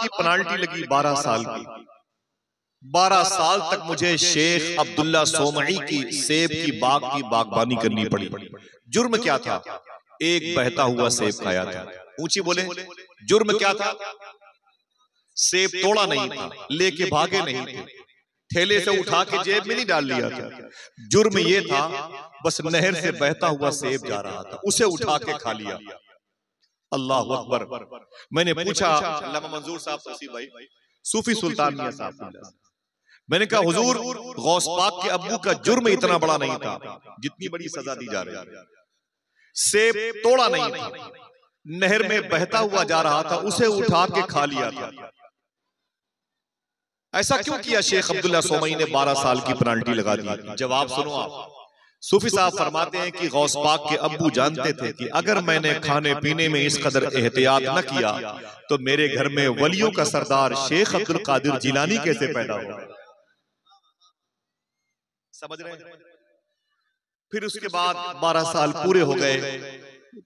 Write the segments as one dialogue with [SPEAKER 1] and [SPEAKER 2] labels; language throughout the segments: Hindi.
[SPEAKER 1] की पेनाल्टी लगी 12 साल की। 12 साल तक मुझे शेख अब्दुल्ला सोमई की सेब की बाग की बागबानी करनी पड़ी। जुर्म क्या था? एक बहता हुआ सेब खाया था। ऊंची बोले, जुर्म क्या था? सेब तोड़ा नहीं था, लेके भागे नहीं थे, ठेले से उठा के जेब में नहीं डाल लिया था। जुर्म ये था बस नहर से बहता हुआ सेब जा रहा था, उसे उठा के खा लिया। अल्लाह अकबर। मैंने पूछा अल्लामा मंजूर साहब तौसीफ भाई, सूफी सुल्तान मियां साहब, मैंने कहा हुजूर, गौस पाक के अब्बू का जुर्म इतना बड़ा नहीं था जितनी बड़ी सजा दी जा रही है। सेब तोड़ा नहीं था, नहर में बहता हुआ जा रहा था, उसे उठा के खा लिया था। ऐसा क्यों किया शेख अब्दुल्ला सोमई ने? 12 साल की पेनाल्टी लगा दी। जवाब सुनो आप। सूफी साहब फरमाते हैं कि गौस पाक के अब्बू जानते थे कि अगर मैंने खाने पीने में इस कदर एहतियात न किया तो मेरे घर में वलियों का सरदार शेख अब्दुल कादिर जिलानी कैसे पैदा होगा। समझ रहे हैं? फिर उसके बाद 12 साल पूरे हो गए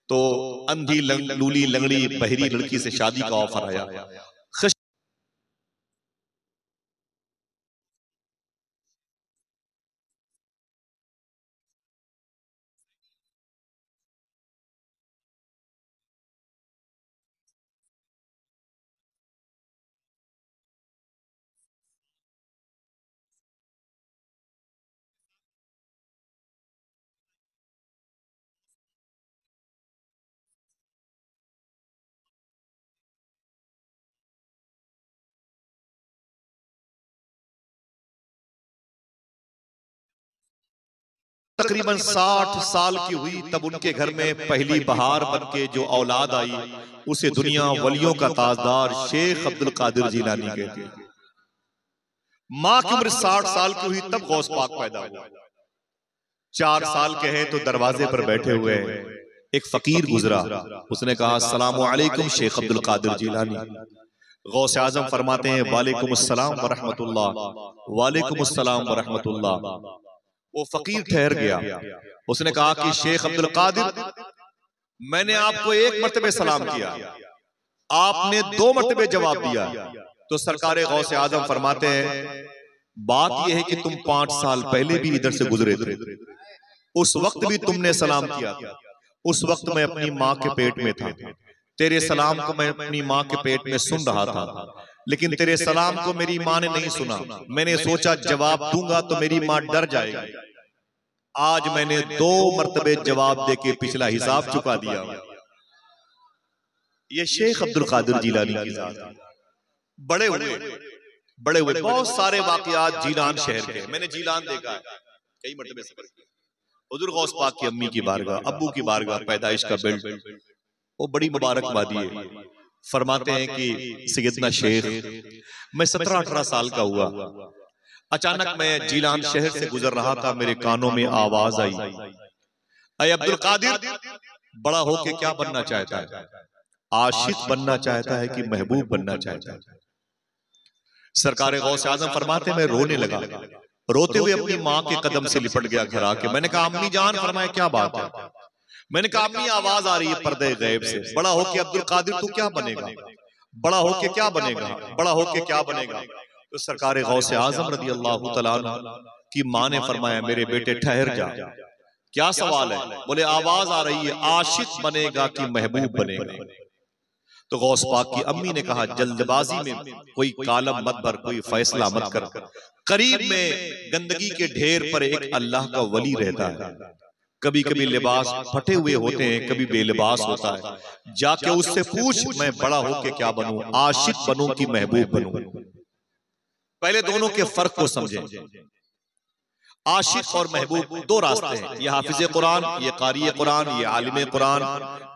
[SPEAKER 1] तो अंधी लूली लंगड़ी बहरी लड़की से शादी का ऑफर आया। तकरीबन 60 साल की हुई तब उनके घर में पहली बहार बनके जो औलाद आई उसे दुनिया वलियों का ताजदार शेख अब्दुल कादिर जिलानी कहते हैं। माँ की उम्र 60 साल की हुई तब गौस पाक पैदा हुआ। 4 साल के हैं तो दरवाजे पर बैठे हुए एक फकीर गुजरा, उसने कहा अस्सलाम वालेकुम शेख अब्दुल कादिर जिलानी। गौस आजम फरमाते हैं वालेकुम अस्सलाम व रहमतुल्लाह, वालेकुम अस्सलाम व रहमतुल्लाह। वो फकीर ठहर गया, उसने कहा कि शेख अब्दुल कादिर, मैंने आपको एक मर्तबे सलाम किया, आपने 2 मर्तबे जवाब दिया। तो सरकार गौस आजम फरमाते हैं बात यह है कि तुम 5 साल पहले भी इधर से गुजरे थे, उस वक्त भी तुमने सलाम किया था। उस वक्त मैं अपनी माँ के पेट में था, तेरे सलाम को मैं अपनी माँ के पेट में सुन रहा था, लेकिन तेरे सलाम को मेरी माँ ने नहीं सुना। मैंने सोचा जवाब दूंगा तो मेरी माँ डर जाएगी। आज मैंने 2 मर्तबे जवाब देके पिछला हिसाब चुका दिया। ये शेख अब्दुल कादिर जिलानी की जात है। बड़े हुए बहुत सारे वाकयात जीलान शहर के मैंने जीलान देखा है, कई मर्तबे सफर किया। हुजूर गौस पाक की अम्मी की बारगाह, अब्बू की बारगाह, पैदाइश का बेल्ट, वो बड़ी मुबारकबादी है। फरमाते हैं कि सैयदना शेख, मैं 17-18 साल का हुआ, अचानक मैं जीलान शहर से गुजर रहा था, मेरे कानों में आवाज आई, अय अब्दुल कादिर, बड़ा होके क्या बनना चाहता है? आशिक बनना चाहता है कि महबूब बनना चाहता है? सरकार गौस आजम फरमाते मैं रोने लगा, रोते हुए अपनी माँ के कदम से लिपट गया घर आके। मैंने कहा अम्मी जान, फरमाए क्या बात है? मैंने कहा अम्मी आवाज आ रही है पर्दे गैब से, बड़ा होके अब्दुल कादिर तू क्या बनेगा, बड़ा होके क्या बनेगा, बड़ा होके क्या बनेगा? तो सरकार गौस आजम रज़ी अल्लाह तआला अन्हु की माँ ने फरमाया मेरे बेटे ठहर जा, क्या सवाल है? बोले आवाज आ रही है आशिक बनेगा कि महबूब बनेगा? तो गौस पाक की अम्मी ने कहा जल्दबाजी में कोई कालम मत भर, कोई फैसला मत कर, करीब में गंदगी के ढेर पर एक अल्लाह का वली रहता है, कभी कभी लिबास फटे हुए होते हैं, कभी बेलिबास होता है, जाके उससे पूछ मैं बड़ा होके क्या बनूं, आशिक बनूं कि महबूब बनूं? पहले दोनों के फर्क को समझें। आशिक और महबूब 2 रास्ते हैं। ये हाफिज कुरान, ये कारी कुरान, ये आलिम कुरान,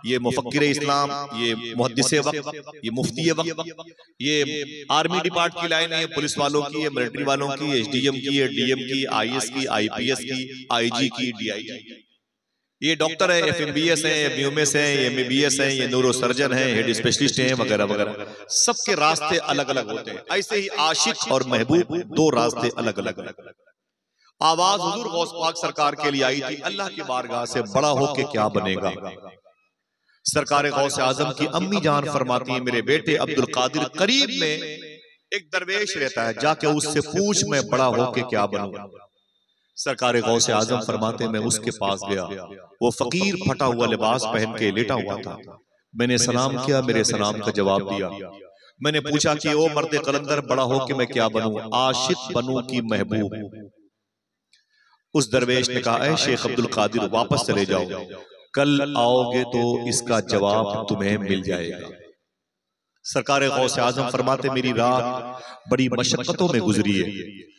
[SPEAKER 1] ये मुफक्किर इस्लाम, ये मुहद्दिस वक्त, ये मुफ्ती वक्त, ये आर्मी डिपार्ट की लाइन है, पुलिस वालों की, ये मिलिट्री वालों की, एसडीएम की, डीएम की, आईएएस की, आईपीएस की, आईजी की, डीआईजी की। ये डॉक्टर है, एफएमबीएस है, एमयूएमएस है, एमबीबीएस है, ये न्यूरो सर्जन है, हेड स्पेशलिस्ट हैं वगैरह वगैरह। सबके रास्ते अलग अलग होते हैं। ऐसे ही आशिक और महबूब 2 रास्ते अलग अलग। आवाज हुजूर गौस पाक सरकार के लिए आई थी, अल्लाह की बारगाह से बड़ा होके क्या बनेगा? सरकार गौसे आजम की अम्मी जान फरमाती है, मेरे बेटे अब्दुल कादिर करीब में एक दरवेश रहता है, जाके उससे पूछ मैं बड़ा होके क्या बनूं। सरकार गौसे आजम फरमाते मैं उसके पास गया, वो फकीर फटा हुआ लिबास पहन के लेटा हुआ था। मैंने सलाम किया, मेरे सलाम का जवाब दिया। मैंने पूछा कि ओ मर्द कलंदर, बड़ा होके मैं क्या बनूं, आशिक बनूं कि महबूब। उस दरवेश ने कहा, ऐ शेख अब्दुल कादिर वापस चले जाओ, कल आओगे तो इसका जवाब तुम्हें मिल जाएगा। सरकार गौसे आजम फरमाते मेरी रात बड़ी मशक्कतों में गुजरी है।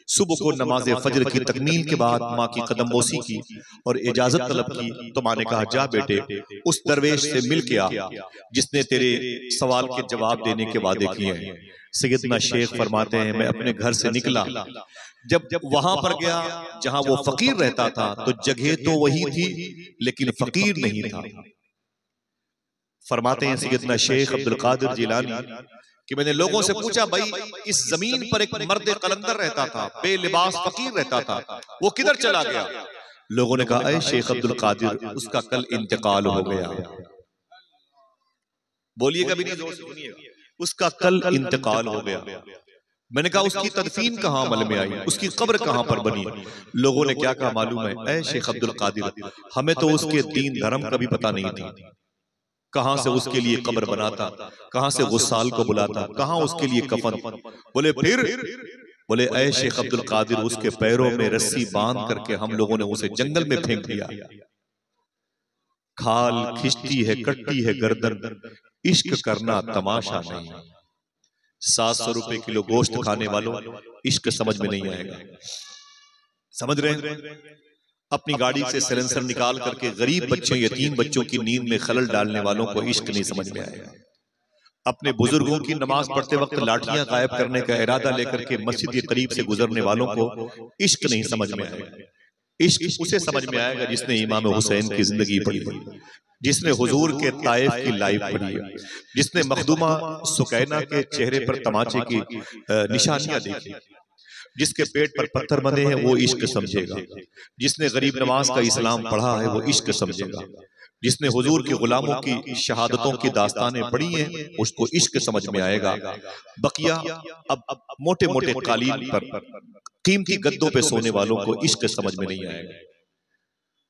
[SPEAKER 1] सुबह को नमाज फजर की तकमील के बाद माँ की कदमबोसी की और इजाजत तलब की, तो माँ ने कहा जा बेटे उस दरवेश से मिल के आ जिसने तेरे सवाल के जवाब देने के वादे किए हैं। सैयदना शेख फरमाते हैं मैं अपने घर से निकला, जब वहां पर गया जहां वो फकीर रहता था, तो जगह तो वही थी लेकिन फकीर नहीं था। फरमाते हैं सैयदना शेख अब्दुल कादिर जिलानी कि मैंने लोगों से पूछा भाई इस जमीन पर एक मर्द कलंदर रहता था, बेलिबास फकीर रहता था, वो किधर चला गया? लोगों ने कहा ऐ शेख अब्दुल कादिर उसका कल इंतकाल हो गया। बोलिएगा भी नहीं, जोर से सुनिएगा, उसका कल इंतकाल हो गया। मैंने कहा उसकी तदफीन कहां अमल में आई, उसकी कब्र कहां पर बनी? लोगों ने क्या कहा मालूम है, ऐ शेख अब्दुल कादिर हमें तो उसके दीन धर्म का भी पता नहीं था, कहां से उसके लिए कब्र बनाता, कहां से गुस्साल को बुलाता, कहां उसके लिए कफन। बोले फिर? बोले ऐ शेख अब्दुल कादिर उसके पैरों में रस्सी बांध करके हम लोगों ने उसे जंगल में फेंक दिया। खाल खिंचती है कटती है गर्दन, इश्क करना तमाशा नहीं। 700 रुपए किलो गोश्त खाने वालों इश्क समझ में नहीं आएगा। समझ रहे हैं? अपनी गाड़ी से सिलेंसर निकाल करके गरीब बच्चों यतीम बच्चों की नींद में खलल डालने वालों को इश्क नहीं समझ में आएगा। अपने बुजुर्गों की नमाज पढ़ते वक्त लाठियां गायब करने का इरादा लेकर के मस्जिद के करीब से गुजरने वालों को इश्क नहीं समझ में आएगा। इश्क उसे समझ में आएगा जिसने इमाम हुसैन की जिंदगी पढ़ी है, जिसने हुजूर के ताइफ की लाइफ पढ़ी है, जिसने मखदूमा सुकैना के चेहरे पर तमाचे की निशानियां देखी, जिसके पेट पर पत्थर बंधे हैं वो इश्क समझेगा, जिसने गरीब नवाज का इस्लाम पढ़ा है वो इश्क समझेगा, जिसने हुजूर के गुलामों की शहादतों की दास्तानें पढ़ी हैं उसको इश्क समझ में आएगा। बकिया अब मोटे मोटे कालीन पर कीमती गद्दों पे सोने वालों को इश्क समझ में नहीं आएगा।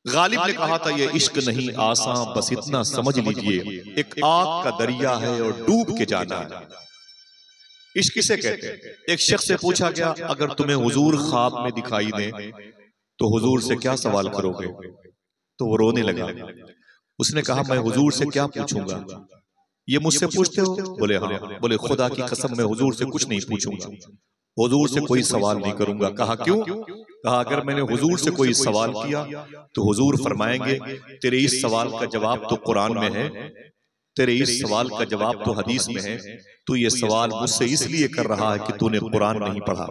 [SPEAKER 1] गालिब ने कहा था ये इश्क नहीं आसान, बस इतना समझ लीजिए एक आग का दरिया है और डूब के जाना है। इश्क किसे कहते हैं? एक शख्स से पूछा गया अगर तुम्हें हुजूर ख्वाब में दिखाई दे तो हुजूर से क्या सवाल करोगे? तो वो रोने लगा। उसने कहा मैं हुजूर से क्या पूछूंगा? ये मुझसे पूछते हो? बोले हाँ। बोले खुदा की कसम मैं हुजूर से कुछ नहीं पूछूंगा, हुजूर से कोई सवाल नहीं करूंगा। कहा क्यों? कहा अगर मैंने हुजूर से कोई सवाल किया तो हुजूर फरमाएंगे तेरे इस सवाल का जवाब तो कुरान में है, तेरे इस सवाल का जवाब तो हदीस में है, तू ये सवाल मुझसे इसलिए कर रहा है कि तूने कुरान नहीं पढ़ा,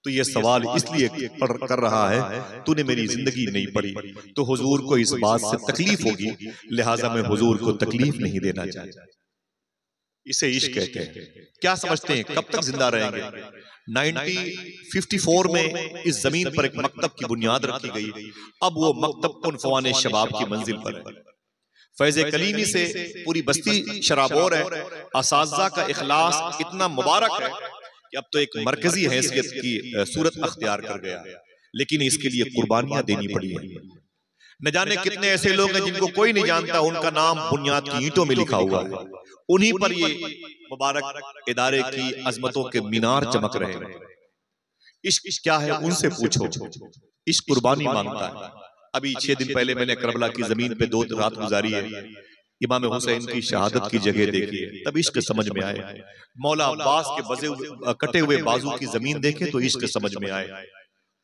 [SPEAKER 1] तो ये सवाल इसलिए कर रहा है तूने मेरी जिंदगी नहीं पढ़ी। तो हुजूर को इस बात से तकलीफ होगी, लिहाजा मैं हुजूर को तकलीफ नहीं देना चाहता। इसे इश्क कहते हैं। क्या समझते हैं कब तक जिंदा रहेंगे? 1954 में इस जमीन पर एक मकतब की बुनियाद रखी गई। अब वो मकतब उनफवाने शबाब की मंजिल पर है। फैज़े कलीमी से पूरी बस्ती शराबोर है। असातिज़ा का इखलास इतना मुबारक है कि अब तो एक मरकजी हैसियत की सूरत अख्तियार कर गया है, लेकिन इसके लिए कुर्बानियां देनी पड़ी है। न जाने कितने ऐसे लोग हैं जिनको कोई नहीं जानता, उनका नाम बुनियाद की ईंटों में लिखा हुआ है, उन्हीं पर ये मुबारक इदारे की अजमतों के मीनार चमक रहे हैं। इश्क क्या है उनसे पूछो। इश्क कुर्बानी मांगता है। अभी 6 दिन पहले मैंने करबला की जमीन पे 2 रात गुजारी है। इमाम हुसैन की शहादत की जगह देखी है, तब इश्क समझ में आए। मौला अब्बास के कटे हुए बाजू की जमीन देखे तो इश्क समझ में आए।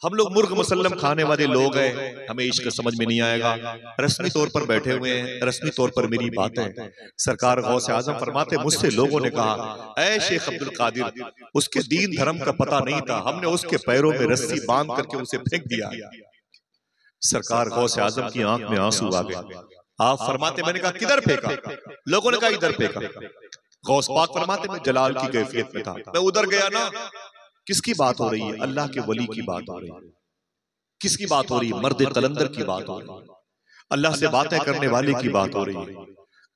[SPEAKER 1] हम लोग मुर्ग मुसल्लम खाने वाले लोग हैं, हमें इश्क समझ में नहीं आएगा। रस्मी तौर पर बैठे हुए हैं, रस्मी तौर पर मेरी बात है। सरकार गौसे आजम फरमाते मुझसे लोगों ने कहा ऐ शेख अब्दुल कादिर उसके दीन धर्म का पता नहीं था, हमने उसके पैरों में रस्सी बांध करके उसे फेंक दिया। सरकार गौसे आजम की आंख में आंसू आ गए। आप फरमाते मैंने कहा किधर फेंका? लोगों ने कहा इधर फेंका। गौस पाक फरमाते मैं जलाल की कैफियत में था, मैं उधर गया ना। किसकी बात हो रही है? अल्लाह के वली की बात हो रही है। किसकी बात हो रही है? मर्द कलंदर की बात हो रही है। अल्लाह से बातें करने वाले की बात हो रही है।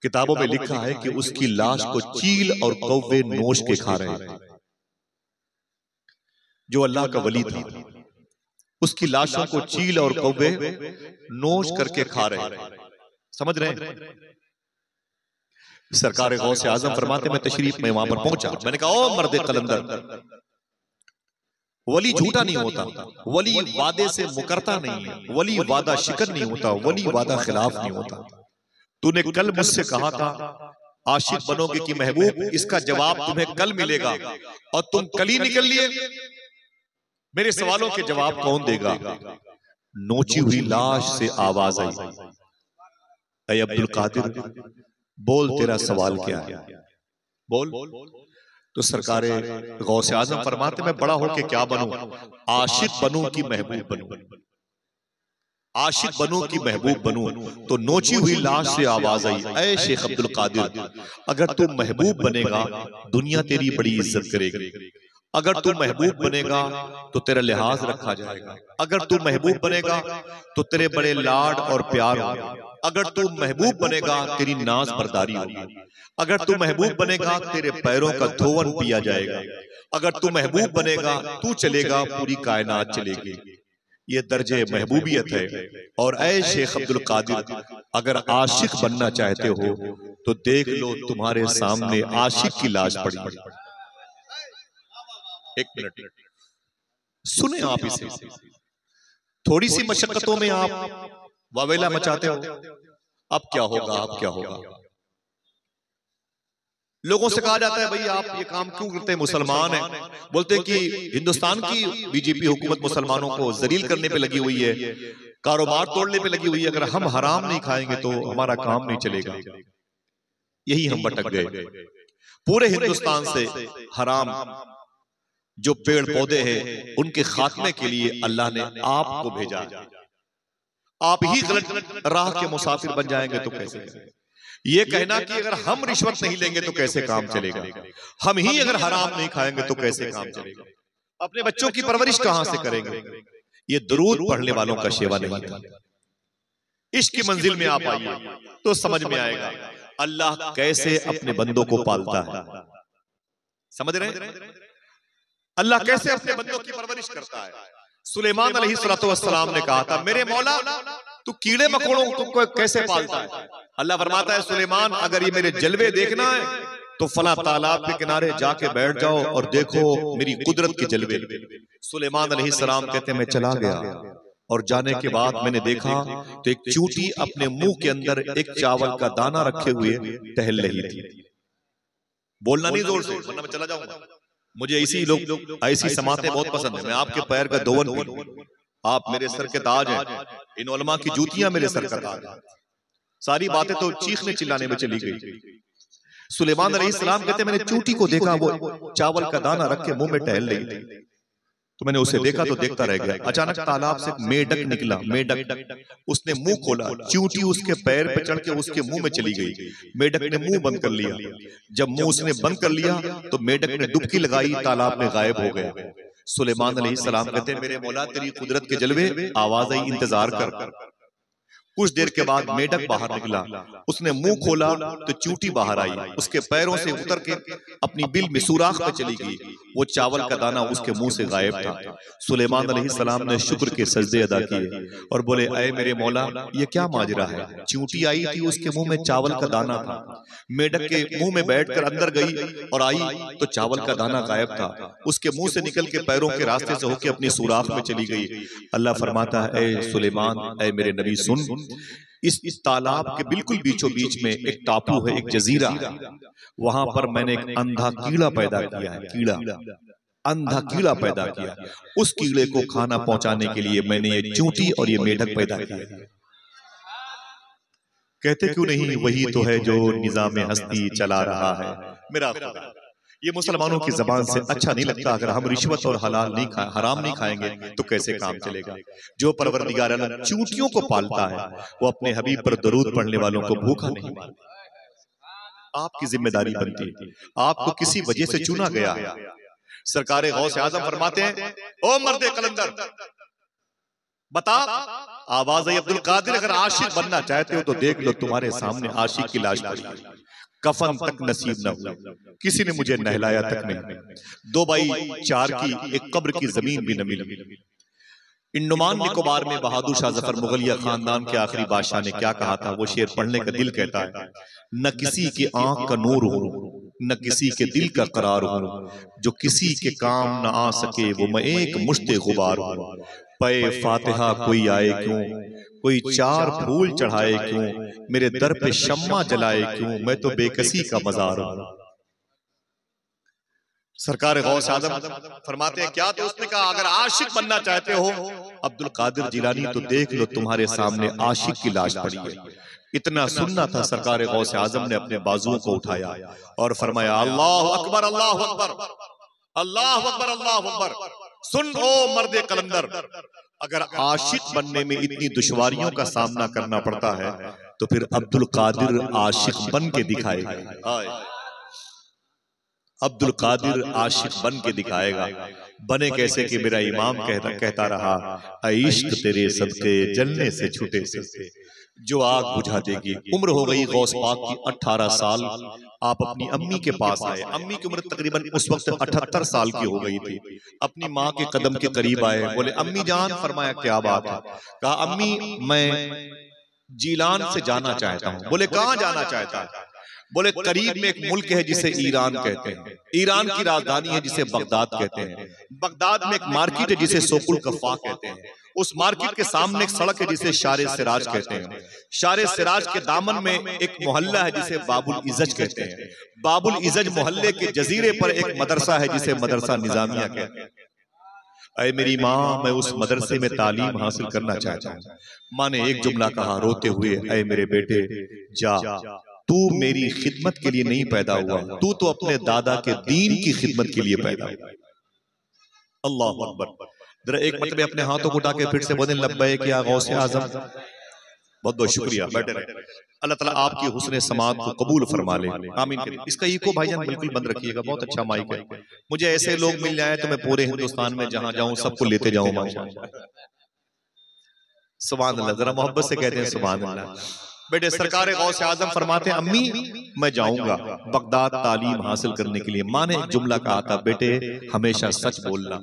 [SPEAKER 1] किताबों में लिखा है कि उसकी लाश को चील और कौवे नोच के खा रहे थे। जो अल्लाह का वली था, उसकी लाशों को चील और कौवे नोच करके खा रहे थे। समझ रहे हैं? सरकार गौसे आजम फरमाते, मैं तशरीफ में वहां पर पहुंचा, मैंने कहा ओ मर्दे कलंदर, वली झूठा नहीं होता, वली वादे से मुकरता नहीं है, वली वादा शिकन नहीं होता, वली वादा खिलाफ नहीं होता। तूने कल मुझसे कहा था आशिक बनोगे कि महबूब, इसका जवाब तुम्हें कल मिलेगा और तुम कल ही निकल लिए। मेरे सवालों के जवाब कौन देगा? नोची हुई लाश से आवाज आई, ऐ अब्दुल कादिर बोल, तेरा सवाल क्या है, बोल। तो सरकारे गौसे आजम फरमाते, मैं बड़ा होके क्या बनूं? आशिक बनूं कि महबूब बनूं? आशिक बनूं कि महबूब बनूं? तो नोची हुई लाश से आवाज आई, ऐ शेख अब्दुल कादिर, अगर तू महबूब बनेगा दुनिया तेरी बड़ी इज्जत करेगी, अगर तू महबूब बनेगा तो तेरा लिहाज रखा जाएगा, अगर तू महबूब बनेगा तो तेरे बड़े लाड और प्यार होंगे, अगर तू महबूब बनेगा तेरी नाज बरदारी होगी, अगर तू महबूब बनेगा तेरे पैरों का धोवन पिया जाएगा, अगर तू महबूब बनेगा तू चलेगा पूरी कायनात चलेगी। ये दर्जे महबूबियत है। और ऐ शेख अब्दुल कादिर, अगर आशिक बनना चाहते हो तो देख लो तुम्हारे सामने आशिक की लाश पड़ी है। एक मिनट सुने आप इसे। थोड़ी सी मशक्कतों में आप वावेला मचाते हो, अब क्या होगा, अब क्या होगा। लोगों से कहा जाता है भाई आप ये काम क्यों करते हैं, मुसलमान हैं। बोलते हैं कि हिंदुस्तान की बीजेपी हुकूमत मुसलमानों को जलील करने पे लगी हुई है, कारोबार तोड़ने पे लगी हुई है, अगर हम हराम नहीं खाएंगे तो हमारा काम नहीं चलेगा। यही हम भटक गए। पूरे हिंदुस्तान से हराम जो पेड़ पौधे हैं उनके खात्मे के लिए अल्लाह ने आपको भेजा। आप ही गलत राह के मुसाफिर बन जाएंगे तो कैसे? ये कहना कि अगर हम रिश्वत नहीं लेंगे तो कैसे काम चलेगा, हम ही अगर हराम नहीं खाएंगे तो कैसे काम चलेगा, अपने बच्चों की परवरिश कहां से करेंगे। ये दुरूद पढ़ने वालों का शेवा नहीं था। इश्क की मंजिल में आप आइए तो समझ में आएगा अल्लाह कैसे अपने बंदों को पालता है। समझ रहे हैं? अल्लाह कैसे अपने बंदों की परवरिश करता है। सुलेमान अलैहिस्सलाम ने कहा था, मेरे मौला तू कीड़े मकोड़ों को कैसे पालता है। अल्लाह फरमाता है, सुलेमान अगर ये मेरे जलवे देखना है तो फला तालाब के किनारे जाके बैठ जाओ और देखो मेरी कुदरत के जलवे। सुलेमान अलैहिस्सलाम कहते मैं चला गया और जाने के बाद मैंने देखा तो एक चूंटी अपने मुंह के अंदर एक चावल का दाना रखे हुए टहल रही थी। बोलना नहीं जोर से वरना मैं चला जाऊंगा। मुझे ऐसी समातें बहुत पसंद है। मैं आपके पैर का दोवन पी लूं, आप मेरे सर के ताज हैं, इन उलमा की जूतियां मेरे सर का ताज है। सारी बातें तो चीखने चिल्लाने में चली गई। सुलेमान अलैहिस्सलाम कहते मैंने चूंटी को देखा, वो चावल का दाना रख के मुंह में टहल रही थी। तो मैंने उसे देखा तो देखता रह गया। अचानक तालाब से मेढक निकला। मेढक उसने मुंह खोला, चूंटी उसके पैर पे चढ़ के उसके मुंह में चली गई। मेढक ने मुंह बंद कर लिया। जब मुंह उसने बंद कर लिया तो मेढक ने डुबकी लगाई, तालाब में गायब हो गया। सुलेमान अलैहिस्सलाम कहते मेरे मौला तेरी कुदरत के जलवे, आवाज आई इंतजार कर। कुछ देर के बाद मेढक बाहर निकला, उसने मुंह खोला तो चूंटी बाहर आई, उसके पैरों से उतर के अपनी बिल में सुराख में चली गई। वो चावल का दाना उसके मुंह से गायब था। सुलेमान अलैहिस्सलाम ने शुक्र के सजदे अदा किए और बोले, ऐ मेरे मौला ये क्या माजरा है। चूंटी आई थी, उसके मुंह में चावल का दाना था, मेढक के मुंह में बैठकर अंदर गई और आई तो चावल का दाना गायब था। उसके मुंह से निकल के पैरों के रास्ते से होकर अपनी सुराख में चली गई। अल्लाह फरमाता है, ऐ सुलेमान, ऐ मेरे नबी सुन, इस तालाब के बिल्कुल बीचों बीच में एक टापू है, एक जजीरा है। वहां पर मैंने एक अंधा कीड़ा पैदा किया है। कीड़ा, अंधा कीड़ा पैदा किया। उस कीड़े को खाना पहुंचाने के लिए मैंने ये चूंटी और ये मेढक पैदा किया। कहते क्यों नहीं वही तो है जो निजाम हस्ती चला रहा है मेरा खुदा। ये मुसलमानों की जबान से अच्छा नहीं लगता। अगर हम रिश्वत और हलाल नहीं हराम नहीं खाएंगे तो कैसे काम चलेगा। जो परवरदिगार चूंटियों को पालता है वो अपने हबीब पर दरूद पढ़ने वालों को भूखा नहीं मारता। आपकी जिम्मेदारी बनती है, आपको किसी वजह से चुना गया है। सरकारे गौसे आजम फरमाते हैं, ओ मर्दे कलंदर, बता, आवाज आई अब्दुल कादिर, अगर आशिक बनना चाहते हो तो देख लो, तुम्हारे सामने आशिक की लाश पड़ी है, कफन तक नसीब न हुआ, किसी ने मुझे नहलाया तक नहीं, 2x4 की एक कब्र की जमीन भी न मिली। इंडोमान निकोबार में बहादुर शाह जफर मुगलिया खानदान के आखिरी बादशाह ने क्या कहा था, वो शेर पढ़ने का दिल कहता है, न किसी की आंख का नूर हो, न किसी के दिल का करार हो, जो किसी के काम न आ सके वो मैं एक मुश्ते गुबार हूं, पे फातिहा कोई आए क्यों, कोई 4 फूल चढ़ाए क्यों, मेरे दर पे शम्मा जलाए क्यों, मैं तो बेकसी का मजार हूं। सरकार गौस आजम फरमाते हैं क्या, तो उसने कहा अगर आशिक बनना चाहते हो अब्दुल कादिर जिलानी तो देख लो, तुम्हारे सामने आशिक की लाश पड़ी है। इतना सुनना था, सरकार गौस आजम ने अपने बाजुओं को उठाया और फरमाया अल्लाह अकबर, अल्लाह अकबर, अल्लाह अकबर, अल्लाह अकबर। सुन ओ मर्दे कलंदर, अगर आशिक बनने में इतनी दुश्वारियों का सामना करना पड़ता है तो फिर अब्दुल कादिर आशिक बन के दिखाएगा। अब्दुल कादिर आशिक बन के दिखाएगा। बने कैसे कि मेरा इमाम कहता रहा, इश्क तेरे सदके जलने से छूटे सदके, जो आग बुझा देगी। उम्र हो गई गौस पाक की 18 साल। आप अपनी अम्मी के पास आए। अम्मी की उम्र तकरीबन उस वक्त 78 साल की हो गई थी। अपनी माँ के कदम के करीब आए, बोले अम्मी जान। फरमाया क्या बात है? कहा अम्मी मैं जीलान से जाना चाहता हूँ। बोले कहाँ जाना चाहता है? बोले करीब में एक मुल्क है जिसे ईरान कहते हैं, ईरान की राजधानी है जिसे बगदाद कहते हैं, बगदाद में एक मार्केट है जिसे सोकुल कफा कहते हैं, उस मार्केट के सामने एक सड़क है जिसे शारे सिराज कहते हैं, शारे सिराज के दामन में एक मोहल्ला है जिसे बाबुल इजज कहते हैं, बाबुल इजज मोहल्ले के जजीरे पर एक मदरसा है जिसे मदरसा निजामिया कहते हैं। अरे मेरी माँ, मैं उस मदरसे में तालीम हासिल करना चाहता हूँ। माँ ने एक जुमला कहा रोते हुए, अरे मेरे बेटे जा, तू मेरी खिदमत के लिए नहीं पैदा हुआ, तू तो अपने दादा के दीन की खिदमत के लिए पैदा हुआ। अल्लाह अकबर। जरा एक मतलब अपने हाथों को उठा के फिर से बोलें लब्बैक या गौसे आजम। बहुत बहुत शुक्रिया, बैठे रहे। अल्लाह ताला आपकी हुस्न समात को कबूल फरमा ले, आमीन। इसका इको भाईजान बिल्कुल बंद रखिएगा, बहुत अच्छा माइक है। मुझे ऐसे लोग मिल जाए तो मैं पूरे हिंदुस्तान में जहां जाऊं सबको लेते जाऊं माशाअल्लाह। सुभान अल्लाह, जरा मोहब्बत से कहते हैं सुभान अल्लाह। बेटे सरकार गौसे आजम फरमाते हैं अम्मी मैं जाऊंगा बगदाद तालीम हासिल करने के लिए। माँ ने एक जुमला कहा था, बेटे हमेशा सच बोलना।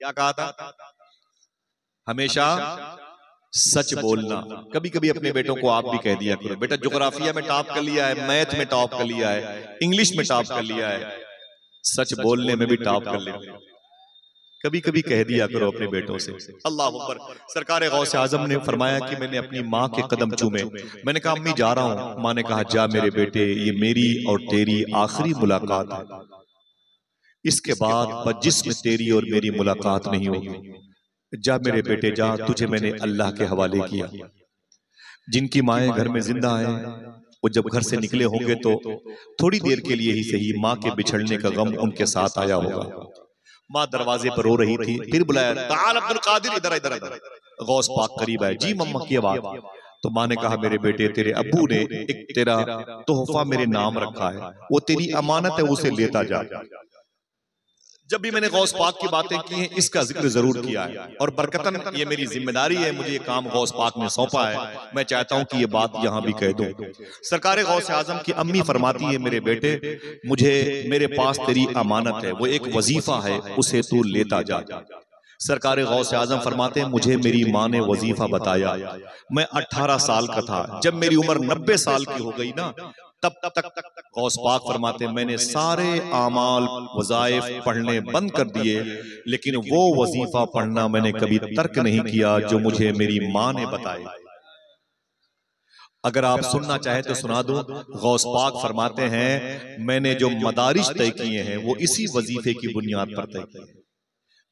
[SPEAKER 1] क्या कहा था? हमेशा सच बोलना। कभी कभी अपने बेटों को आप भी कह दिया करो, बेटा ज्योग्राफिया में टॉप कर लिया है, मैथ में टॉप कर लिया है, इंग्लिश में टॉप कर लिया है, सच बोलने में भी टॉप कर ले। कभी कभी कह दिया करो अपने बेटों से। अल्लाह अकबर। सरकार गौसे आजम ने फरमाया कि मैंने अपनी माँ के कदम चूमे। मैंने कहा अम्मी जा रहा हूँ। माँ ने कहा जा मेरे बेटे, ये मेरी और तेरी आखिरी मुलाकात है, इसके बाद जिसमें तेरी और मेरी मुलाकात नहीं होगी। जा मेरे बेटे जा, तुझे मैंने अल्लाह के हवाले किया। जिनकी माएँ घर में जिंदा हैं वो जब घर से निकले होंगे तो थोड़ी देर के लिए ही सही माँ के बिछड़ने का गम उनके साथ आया होगा। माँ दरवाजे पर रो रही थी, फिर बुलाया ताल अब्दुल कादिर, इधर इधर इधर। गौस पाक करीब आए। जी मम्मा की बात? तो माँ ने कहा मेरे बेटे तेरे अब्बू ने एक तेरा तोहफा मेरे नाम रखा है, वो तेरी अमानत है, उसे लेता जा। जब भी मैंने गौस पाक की बातें की हैं इसका जिक्र जरूर किया है, और बरकतन ये मेरी जिम्मेदारी है, मुझे ये काम गौस पाक ने सौंपा है। मैं चाहता हूं कि ये बात यहां भी कह दूं। सरकार गौस आजम की अम्मी फरमाती है मेरे बेटे मुझे, मेरे पास तेरी अमानत है, वो एक वजीफा है, उसे तू लेता जा। सरकार गौस आजम फरमाते हैं मुझे मेरी माँ ने वजीफा बताया, मैं 18 साल का था। जब मेरी उम्र 90 साल की हो गई ना, तब तक गौस पाक फरमाते हैं मैंने सारे आमाल वज़ाइफ पढ़ने बंद कर दिए, लेकिन वो वजीफा पढ़ना मैंने कभी तर्क नहीं किया जो मुझे मेरी माँ ने बताया। अगर आप सुनना चाहे तो सुना दूं। गौस पाक फरमाते हैं मैंने जो मदारिज तय किए हैं वो इसी वजीफे की बुनियाद पर तय किए।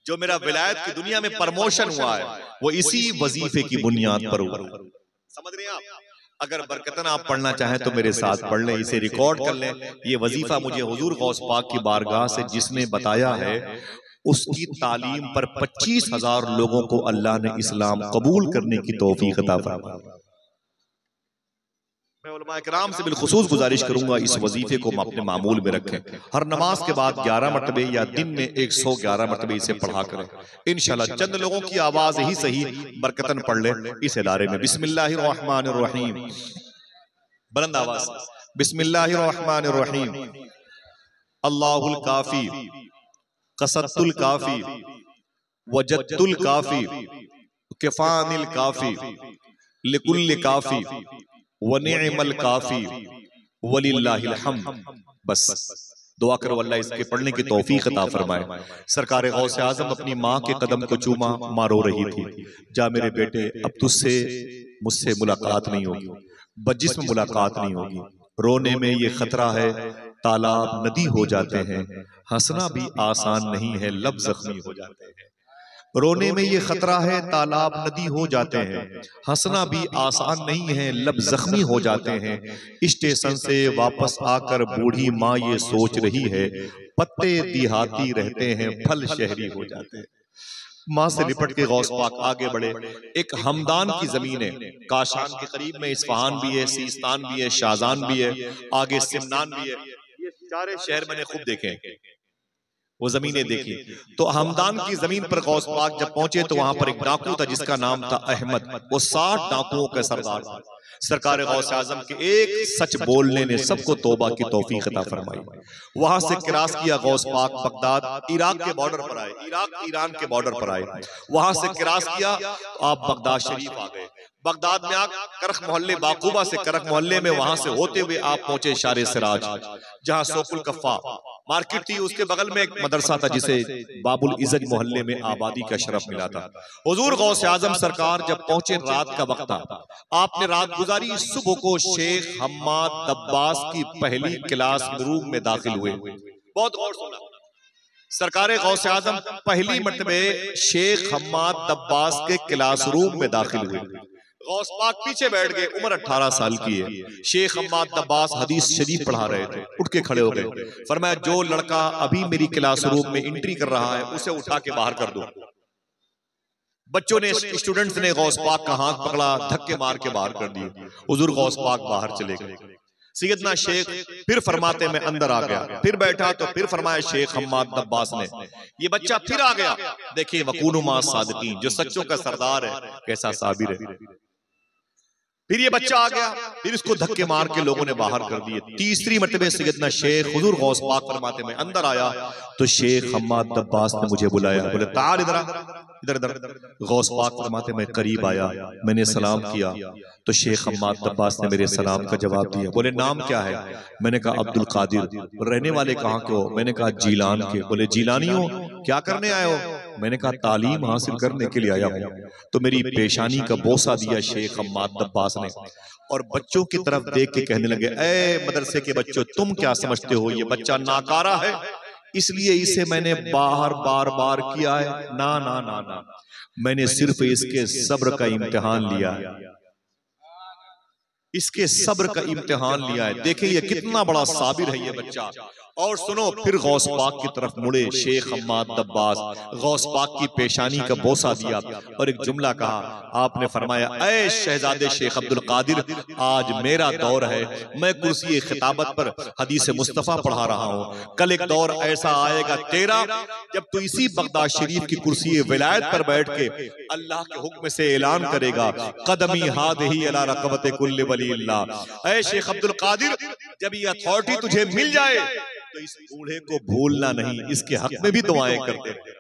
[SPEAKER 1] जो मेरा विलायत की दुनिया में प्रमोशन हुआ है वो इसी वजीफे की बुनियाद पर हुआ। समझ रहे हैं आप? अगर बरकतन आप पढ़ना चाहें तो मेरे साथ पढ़ लें, इसे रिकॉर्ड कर लें। ये वजीफा मुझे हुजूर गौस पाक की बारगाह से जिसने बताया है उसकी तालीम पर 25,000 लोगों को अल्लाह ने इस्लाम कबूल करने की तौफीक अता फरमाई। मैं उलमा किराम से बिलखुसूस गुजारिश करूंगा इस वजीफे को अपने मामूल में रखें। हर नमाज के बाद 11 मरतबे या दिन में 111 मरतबे इसे पढ़ा करें इंशाल्लाह। चंद लोगों की आवाज ही सही बरकतन पढ़ ले इस इदारे में। बिस्मिल्लाहिर्रहमानिर्रहीम, बुलंद आवाज, बिस्मिल्लाहिर्रहमानिर्रहीम। अल्लाहुल काफी, कसत्तुल काफी, वजद्दुल काफी, किफानिल काफी, लिकुल्ल काफी, वनिअमल काफी, वलिल्लाहिल हम्द। बस दुआ करो अल्लाह इसके पढ़ने की तौफीक अता फरमाए। सरकार गौसे आजम अपनी माँ के कदम को चूमा, माँ रो रही थी, जा मेरे बेटे अब तुझसे मुझसे मुलाकात नहीं होगी, बजिस में मुलाकात नहीं होगी। रोने में ये खतरा है तालाब नदी हो जाते हैं, हंसना भी आसान नहीं है लब जख्मी हो जाते हैं। रोने में ये खतरा है तालाब नदी हो जाते हैं, हंसना भी आसान नहीं है लब जख्मी हो जाते हैं। स्टेशन से वापस आकर बूढ़ी माँ ये सोच रही है, पत्ते देहाती रहते हैं फल शहरी हो जाते हैं। माँ से लिपट के गौस पाक आगे बढ़े। एक हमदान की जमीन है, काशान के करीब में इस्फहान भी है, सीस्तान भी है, शाहजान भी है, आगे सिमनान भी है। ये सारे शहर मैंने खूब देखे, वो जमीनें देखी। तो हमदान की जमीन पर गौस पाक जब पहुंचे तो वहां पर एक डाकू था जिसका नाम था अहमद। वो 60 डाकुओं का सरदार था। सरकार गौस आजम के एक सच बोलने ने सबको तौबा की तौफीक अता फरमाई। वहां से क्रॉस किया गौस पाक बगदाद, इराक के बॉर्डर पर आए, इराक ईरान के बॉर्डर पर आए। वहां से क्रॉस किया तो आप बगदाद शरीफ आ गए। बगदाद में आप करख मोहल्ले, बाकूबा से करख मोहल्ले में वहां से होते हुए आप पहुंचे शारे सिराज, जहां सोकुल कफ्फा मार्केट थी। उसके बगल में एक मदरसा था जिसे बाबुल इज्जत मोहल्ले में आबादी का शरफ मिला था। हुजूर गौस आजम सरकार जब पहुंचे रात का वक्त था, आपने रात गुजारी। सुबह को शेख हम्माद दब्बास की पहली क्लास रूम में दाखिल हुए। बहुत गौर सुना, सरकार गौस आजम पहली मर्तबे शेख हम्माद दब्बास के क्लास रूम में दाखिल हुए। गौस पाक पीछे बैठ गए, उम्र 18 साल की है। शेख हम्माद दब्बास हदीस शरीफ पढ़ा रहे थे, उठ के खड़े हो गए। फरमाया जो लड़का अभी मेरी क्लास रूम में एंट्री कर रहा है उसे उठा के बाहर कर दो। बच्चों ने, स्टूडेंट्स ने गौस पाक का हाथ पकड़ा, धक्के मार के बाहर कर दिए। हुजूर गौस पाक बाहर चले गए। सैयदना शेख फिर फरमाते मैं अंदर आ गया, फिर बैठा तो फिर फरमाया शेख हम्माद दब्बास ने, ये बच्चा फिर आ गया। देखिए वकूनु मा सादिकीन, जो सच्चों का सरदार है कैसा साबिर है। फिर ये बच्चा आ गया, फिर इसको धक्के मार के लोगों ने बाहर कर दिए। तीसरी मर्तबे सैयदना शेख हुजूर गौस पाक फरमाते मैं अंदर आया तो शेख हम्माद दब्बास ने मुझे बुलाया, बोले ताल इधर इधर इधर। गौस पाक फरमाते मैं करीब आया, मैंने सलाम किया तो शेख हम्माद दब्बास ने मेरे सलाम का जवाब दिया। बोले नाम क्या है? मैंने कहा अब्दुल कादिर। रहने वाले कहाँ के हो? मैंने कहा जीलान के। बोले जीलानी हो, क्या करने आए हो? मैंने कहा तालीम हासिल करने के लिए आया हूं। तो मेरी पेशानी का बोसा दिया शेख हम्माद दब्बास ने और बच्चों की तरफ देख के कहने लगे, ए मदरसे के बच्चों, तुम क्या समझते हो ये बच्चा नाकारा है इसलिए इसे मैंने बाहर बार बार किया है? ना ना ना ना, मैंने सिर्फ इसके सब्र का इम्तिहान लिया है, इसके सब्र का इम्तिहान लिया है। देखिए ये कितना बड़ा साबिर है ये बच्चा। और सुनो, फिर गौस पाक की तरफ मुड़े शेख हम्माद दब्बास, गौस पाक की पेशानी का बोसा दिया और एक जुमला कहा। आपने फरमाया, ऐ शहजादे शेख अब्दुल कादिर, आज मेरा दौर है, मैं कुर्सी खिताबत पर हदीस मुस्तफा पढ़ा रहा हूँ। कल एक दौर ऐसा आएगा तेरा जब तू इसी बगदाद शरीफ की कुर्सी विलायत पर बैठ के अल्लाह के हुक्म से ऐलान करेगा, कदमी हादिही अला रक़बत कुल्ली वलील्लाह। ऐ शेख अब्दुल कादिर, जब ये अथॉरिटी तुझे मिल जाए तो इस बूढ़े को भूलना नहीं, इसके हक में भी दुआएं करते रहे।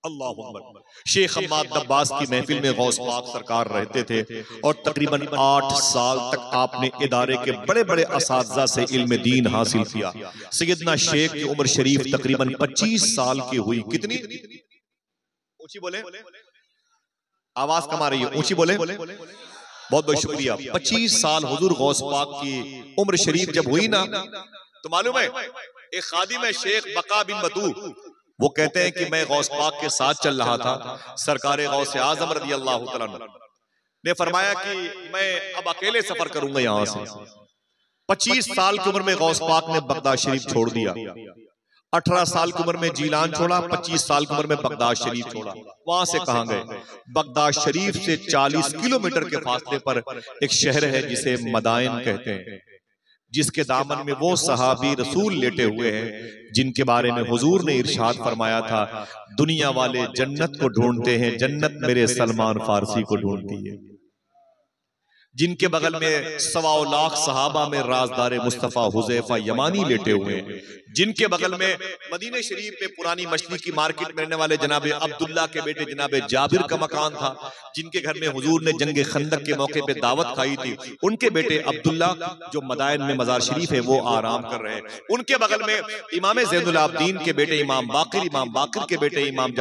[SPEAKER 1] अल्लाहु अकबर। शेख हम्माद दब्बास की महफिल में गौस पाक सरकार रहते थे और तकरीबन 8 साल तक आपने इदारे के बड़े बड़े असातिज़ा से इल्म दीन हासिल किया। सैयदना शेख की उम्र शरीफ तकरीबन 25 साल की हुई। कितनी ऊंची बोले, आवाज कम आ रही है, ऊंची बोले। बहुत बहुत शुक्रिया। 25 साल हुजूर गौस पाक की उम्र शरीफ जब हुई ना, तो मालूम है एक खादिम है शेख बका बिन बतू, वो कहते हैं कि मैं गौस पाक के साथ चल रहा था। सरकार गौस आजम रज़ी अल्लाह तआला ने फरमाया कि मैं अब अकेले सफर करूंगा यहां से। 25 साल की उम्र में गौस पाक ने बगदाद शरीफ छोड़ दिया 18 साल की उम्र में जीलान छोड़ा, 25 साल की उम्र में बगदाद शरीफ छोड़ा। वहां से कहां गए? बगदाद शरीफ से 40 किलोमीटर के फासले पर एक शहर है जिसे मदाइन कहते हैं, जिसके दामन में वो सहाबी रसूल लेटे हुए हैं जिनके बारे में हुजूर ने इरशाद फरमाया था, दुनिया वाले जन्नत को ढूंढते हैं, जन्नत मेरे सलमान फारसी को ढूंढती है। जिनके बगल में 1.25 लाख सहाबा में राजदार मुस्तफा हुजैफा यमानी लेटे हुए हैं, जिनके बगल में मदीने शरीफ में पुरानी मछली की मार्केट में रहने वाले जनाबे अब्दुल्ला के बेटे जनाबे जाबिर का मकान था, जिनके घर में हुजूर ने जंगे खंदक के मौके पे दावत खाई थी, उनके बेटे अब्दुल्ला जो मदाइन में मजार शरीफ है वो आराम कर रहे हैं। उनके बगल में इमाम ज़ैनुल आबदीन के बेटे इमाम बाकिर के बेटे इमाम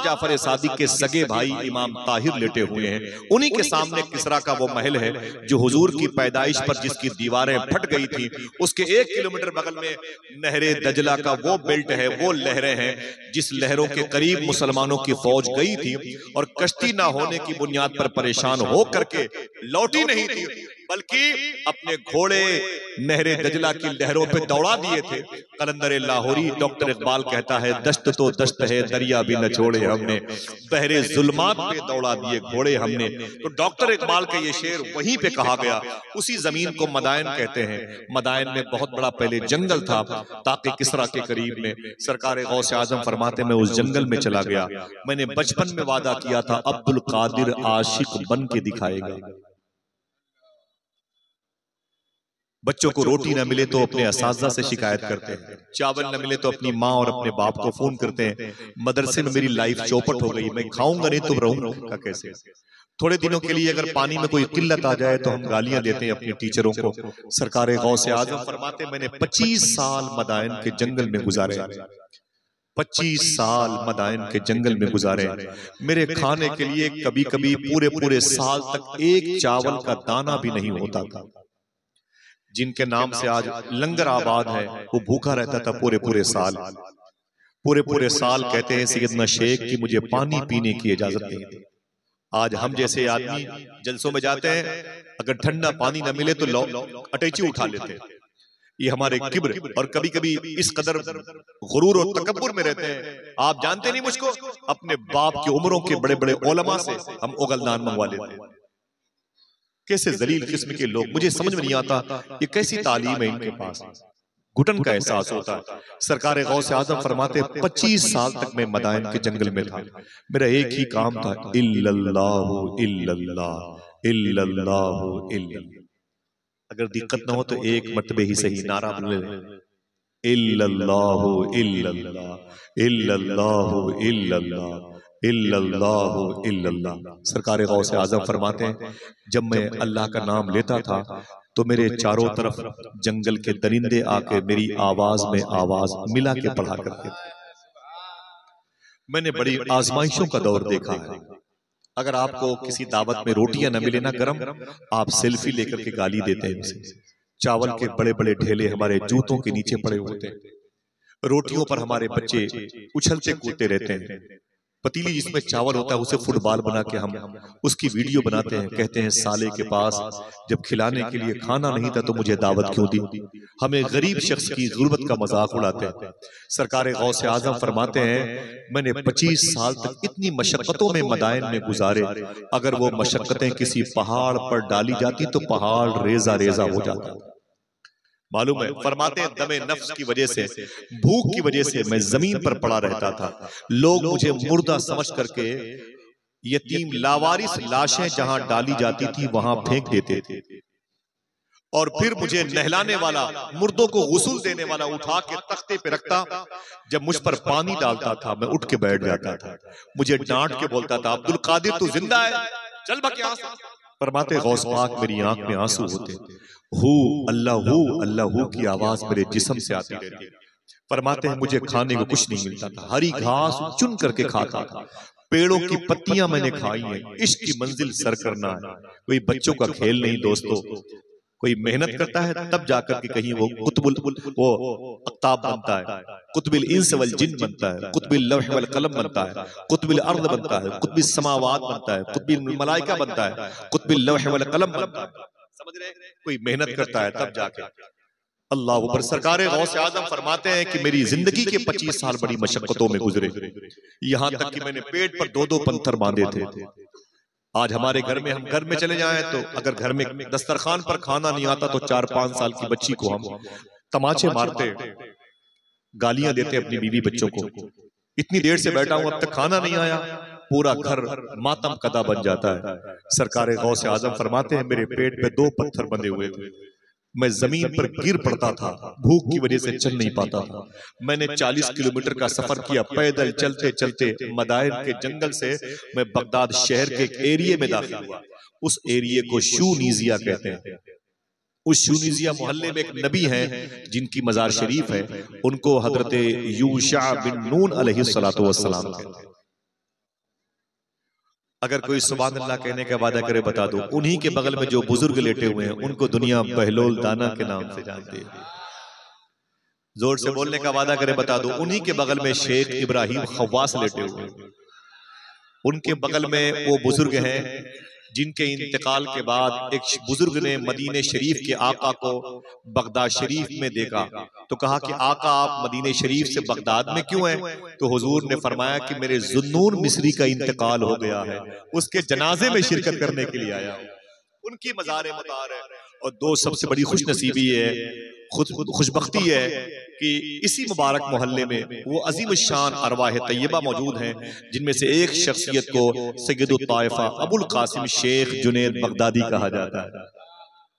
[SPEAKER 1] जाफर सादिक के सगे भाई इमाम ताहिर लेटे हुए हैं। उन्हीं के सामने किसरा का वो महल है जो हुजूर की पैदाइश पर जिसकी दीवारें फट गई थी, उसके 1 किलोमीटर बगल में नहरे दजला का वो बेल्ट है, वो लहरें हैं जिस लहरों के करीब मुसलमानों की फौज गई थी और कश्ती ना होने की बुनियाद पर परेशान हो करके लौटी नहीं थी, बल्कि अपने घोड़े नहरे दजला की लहरों पे दौड़ा दिए थे। कलंदर लाहौरी डॉक्टर इकबाल कहता है, दश्त तो दश्त है दरिया भी न छोड़े हमने, बहरे जुल्मात पे दौड़ा दिए घोड़े हमने। तो डॉक्टर इकबाल का ये शेर वहीं पे कहा गया। उसी जमीन को मदाइन कहते हैं। मदाइन में बहुत बड़ा पहले जंगल था, ताकि किसरा के करीब में सरकार गौसे आजम फरमाते मैं उस जंगल में चला गया। मैंने बचपन में वादा किया था अब्दुल कादिर आशिक बन के दिखाएगा। बच्चों को रोटी ना मिले तो अपने असातिज़ा से शिकायत करते हैं, चावल न मिले तो अपनी माँ और अपने बाप को फोन करते हैं, मदरसे में मेरी लाइफ चौपट हो गई, मैं खाऊंगा नहीं तो रहूंगा कैसे। थोड़े दिनों के लिए अगर पानी में कोई किल्लत आ जाए तो हम गालियां देते हैं अपने टीचरों को। सरकार गौसे आजम फरमाते मैंने 25 साल मदाइन के जंगल में गुजारे, 25 साल मदाइन के जंगल में गुजारे। मेरे खाने के लिए कभी कभी पूरे पूरे साल तक एक चावल का दाना भी नहीं होता था। जिनके नाम से आज लंगर आबाद है वो भूखा रहता था पूरे पूरे साल। कहते हैं सैयदना शेख कि मुझे पानी पीने की इजाजत नहीं थी। आज हम जैसे आदमी जलसों में जाते हैं, अगर ठंडा पानी न मिले तो अटैची उठा लेते हैं। ये हमारे किब्र और कभी कभी इस कदर गुरूर और तकब्बुर में रहते हैं। आप जानते नहीं मुझको, अपने बाप की उम्रों के बड़े बड़े उलमा से हम उगलदान मंगवा लेते हैं। कैसे जलील किस्म के लोग, मुझे समझ में नहीं आता ये कैसी तालीम है इनके पास। घुटन का एहसास होता है। सरकार गौसे आजम फरमाते 25 साल तक मैं मदाइन के जंगल में था, मेरा एक ही काम था, इल्लल्लाहु इल्लल्लाह इल्लल्लाहु इल्लल्लाह। अगर दिक्कत ना हो तो एक मर्तबे ही सही नारा बोले, इल्लल्लाहु इल्लल्लाह इल्लल्लाहु इल्लल्लाह इल्लल्लाहु इल्लल्लाह। सरकार गौसे आजम फरमाते हैं जब मैं अल्लाह का नाम लेता था तो मेरे चारों तरफ जंगल के दरिंदे आके मेरी आवाज में आवाज मिला के पढ़ा करते थे। मैंने बड़ी आजमाइशों का दौर देखा है। अगर आपको किसी दावत में रोटियां न मिले ना गरम, आप सेल्फी लेकर के गाली देते हैं उसे। चावल के बड़े बड़े ढेले हमारे जूतों के नीचे पड़े होते हैं। रोटियों पर हमारे बच्चे उछलते कूदते रहते हैं। पतीली जिसमें चावल होता है उसे फुटबॉल बना के हम उसकी वीडियो बनाते हैं। कहते हैं साले के पास जब खिलाने के लिए खाना नहीं था तो मुझे दावत क्यों दी। हमें गरीब शख्स की गुर्बत का मजाक उड़ाते हैं। सरकार गौसे आजम फरमाते हैं मैंने 25 साल तक इतनी मशक्कतों में मदाइन में गुजारे, अगर वो मशक्कतें किसी पहाड़ पर डाली जाती तो पहाड़ रेजा रेजा हो जाता। मालूम है, फरमाते हैं दमे नफ्स की वजह से, भूख की वजह से मैं जमीन पर पड़ा रहता था। लोग मुझे मुर्दा समझ करके यतीम लावारिस लाशें जहां डाली जाती थी वहां फेंक देते थे, और फिर मुझे नहलाने वाला, मुर्दों को गुस्ल देने वाला उठा के तख्ते पे रखता। जब मुझ पर पानी डालता था मैं उठ के बैठ जाता था। मुझे डांट के बोलता था अब्दुल कादिर तू जिंदा है, चल बक यहाँ से। फरमाते गौस पाक मेरी आंख में आंसू होते, हु अल्लाह की आवाज मेरे जिस्म से आती रहती है। फरमाते हैं मुझे खाने को कुछ नहीं मिलता था, हरी घास चुन करके खाता था, पेड़ों की पत्तियां मैंने खाई हैं। इश्क की मंजिल सर करना है, कोई बच्चों का खेल नहीं दोस्तों। कोई मेहनत करता है तब जाकर के कहीं वो कुतुबुल वो अक्ताब बनता है, कुतुबुल इंस वल जिन बनता है, कुतुबुल लौह वल कलम बनता है, कुतुबुल अर्द बनता है, कुतुबुल समावात बनता है, कुतुबुल मलाइका बनता है, कुतुबुल लौह वल कलम बनता है। समझ रहे? कोई मेहनत करता है तब जाके। अल्लाह ऊपर। सरकार गौसे आजम फरमाते हैं कि मेरी जिंदगी के 25 साल बड़ी मशक्कतों में गुजरे, यहाँ तक कि मैंने पेट पर 2-2 पत्थर बांधे थे। आज हमारे घर में, हम घर में चले जाएं तो अगर घर में दस्तरखान पर खाना नहीं आता तो 4-5 साल की बच्ची को हम तमाचे मारते, गालियां देते अपनी बीवी बच्चों को। इतनी देर से बैठा हूं अब तक खाना नहीं आया, पूरा घर मातम कदा बन जाता है। सरकार गौसे आजम फरमाते हैं मेरे पेट पे 2 पत्थर बंधे हुए थे, मैं जमीन पर गिर पड़ता था, भूख की वजह से चल नहीं पाता था। मैंने 40 किलोमीटर का सफर किया, पैदल चलते चलते मदाइन के जंगल से मैं बगदाद शहर के एक एरिया में दाखिल हुआ। उस एरिया को शूनीजिया कहते हैं। उस शूनीजिया मोहल्ले में एक नबी हैं जिनकी मजार शरीफ है, उनको हजरत यूशा बिन नून अलैहिस्सलातु वस्सलाम कहते हैं। अगर कोई सुभान अल्लाह कहने का वादा करे बता दो, उन्हीं के बगल में जो बुजुर्ग लेटे हुए हैं उनको दुनिया बहलोल दाना के नाम से जानती है। जोर से बोलने का वादा करे बता दो, उन्हीं के बगल में शेख इब्राहिम खवास लेटे हुए हैं। उनके बगल में वो बुजुर्ग हैं जिनके इंतकाल के बाद एक बुजुर्ग ने मदीने शरीफ के आका को बगदाद शरीफ में देखा, तो कहा कि आका आप मदीने शरीफ से बगदाद में क्यों हैं? तो हुजूर ने फरमाया कि मेरे जुन्नून मिस्री का इंतकाल हो गया है, उसके जनाजे में शिरकत करने के लिए आया हूं। उनकी मज़ार मुतार है। और दो सबसे बड़ी खुशनसीबी है, खुशबख्ती है कि इसी मुबारक मोहल्ले में वो अजीम शान अरवाह तैयबा मौजूद हैं, जिनमें से एक शख्सियत को सैयदुत ताइफा अबुल कासिम शेख जुनैद बगदादी कहा जाता है।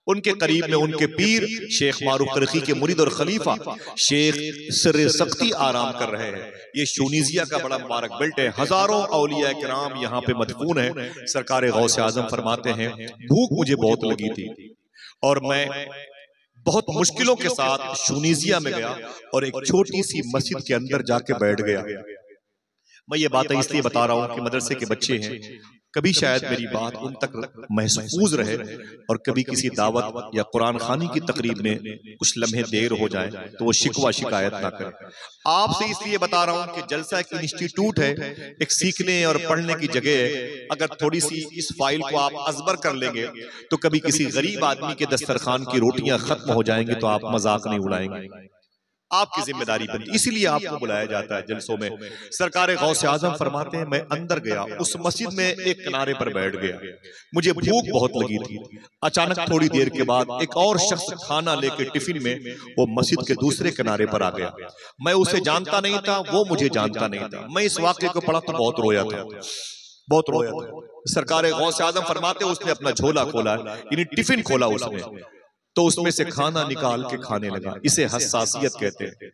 [SPEAKER 1] उनके करीब में उनके पीर शेख मारूफ तरकी के मुरीद और खलीफा शेख सर सख्ती आराम कर रहे हैं। ये शूनीजिया का बड़ा मुबारक बेल्ट है, हजारों औलिया किराम यहाँ पे मदफून है। सरकार गौसे आजम फरमाते हैं भूख मुझे बहुत लगी थी और मैं बहुत मुश्किलों के साथ शूनीजिया में गया और एक छोटी सी मस्जिद के अंदर जाके बैठ गया। मैं ये बात इसलिए बता रहा हूँ कि मदरसे के बच्चे हैं, कभी शायद मेरी बात उन तक महसूस रहे और कभी किसी दावत या कुरान खानी की तकरीब में कुछ लम्हे देर हो जाए तो वो शिकवा शिकायत ना करें। आपसे इसलिए बता रहा हूं कि जलसा एक इंस्टीट्यूट है, एक सीखने और पढ़ने की जगह है। अगर थोड़ी सी इस फाइल को आप अजबर कर लेंगे तो कभी किसी गरीब आदमी के दस्तरखान की रोटियां खत्म हो जाएंगी तो आप मजाक नहीं उड़ाएंगे, आपकी जिम्मेदारी बनती, इसीलिए आपको बुलाया जाता है जलसों में। सरकार गौसे आजम फरमाते हैं मैं अंदर गया, उस मस्जिद में एक किनारे पर बैठ गया, मुझे भूख बहुत लगी थी। अचानक थोड़ी देर के बाद एक और शख्स खाना लेके टिफिन में वो मस्जिद के दूसरे किनारे पर आ गया। मैं उसे जानता नहीं था, वो मुझे जानता नहीं था। मैं इस वाक्य को पढ़ा तो बहुत रोया था, बहुत रोया था। सरकार गौसे आजम फरमाते उसने अपना झोला खोला, यानी टिफिन खोला उसने, तो उसमें से खाना निकाल के खाने लगा। इसे हसासियत कहते हैं।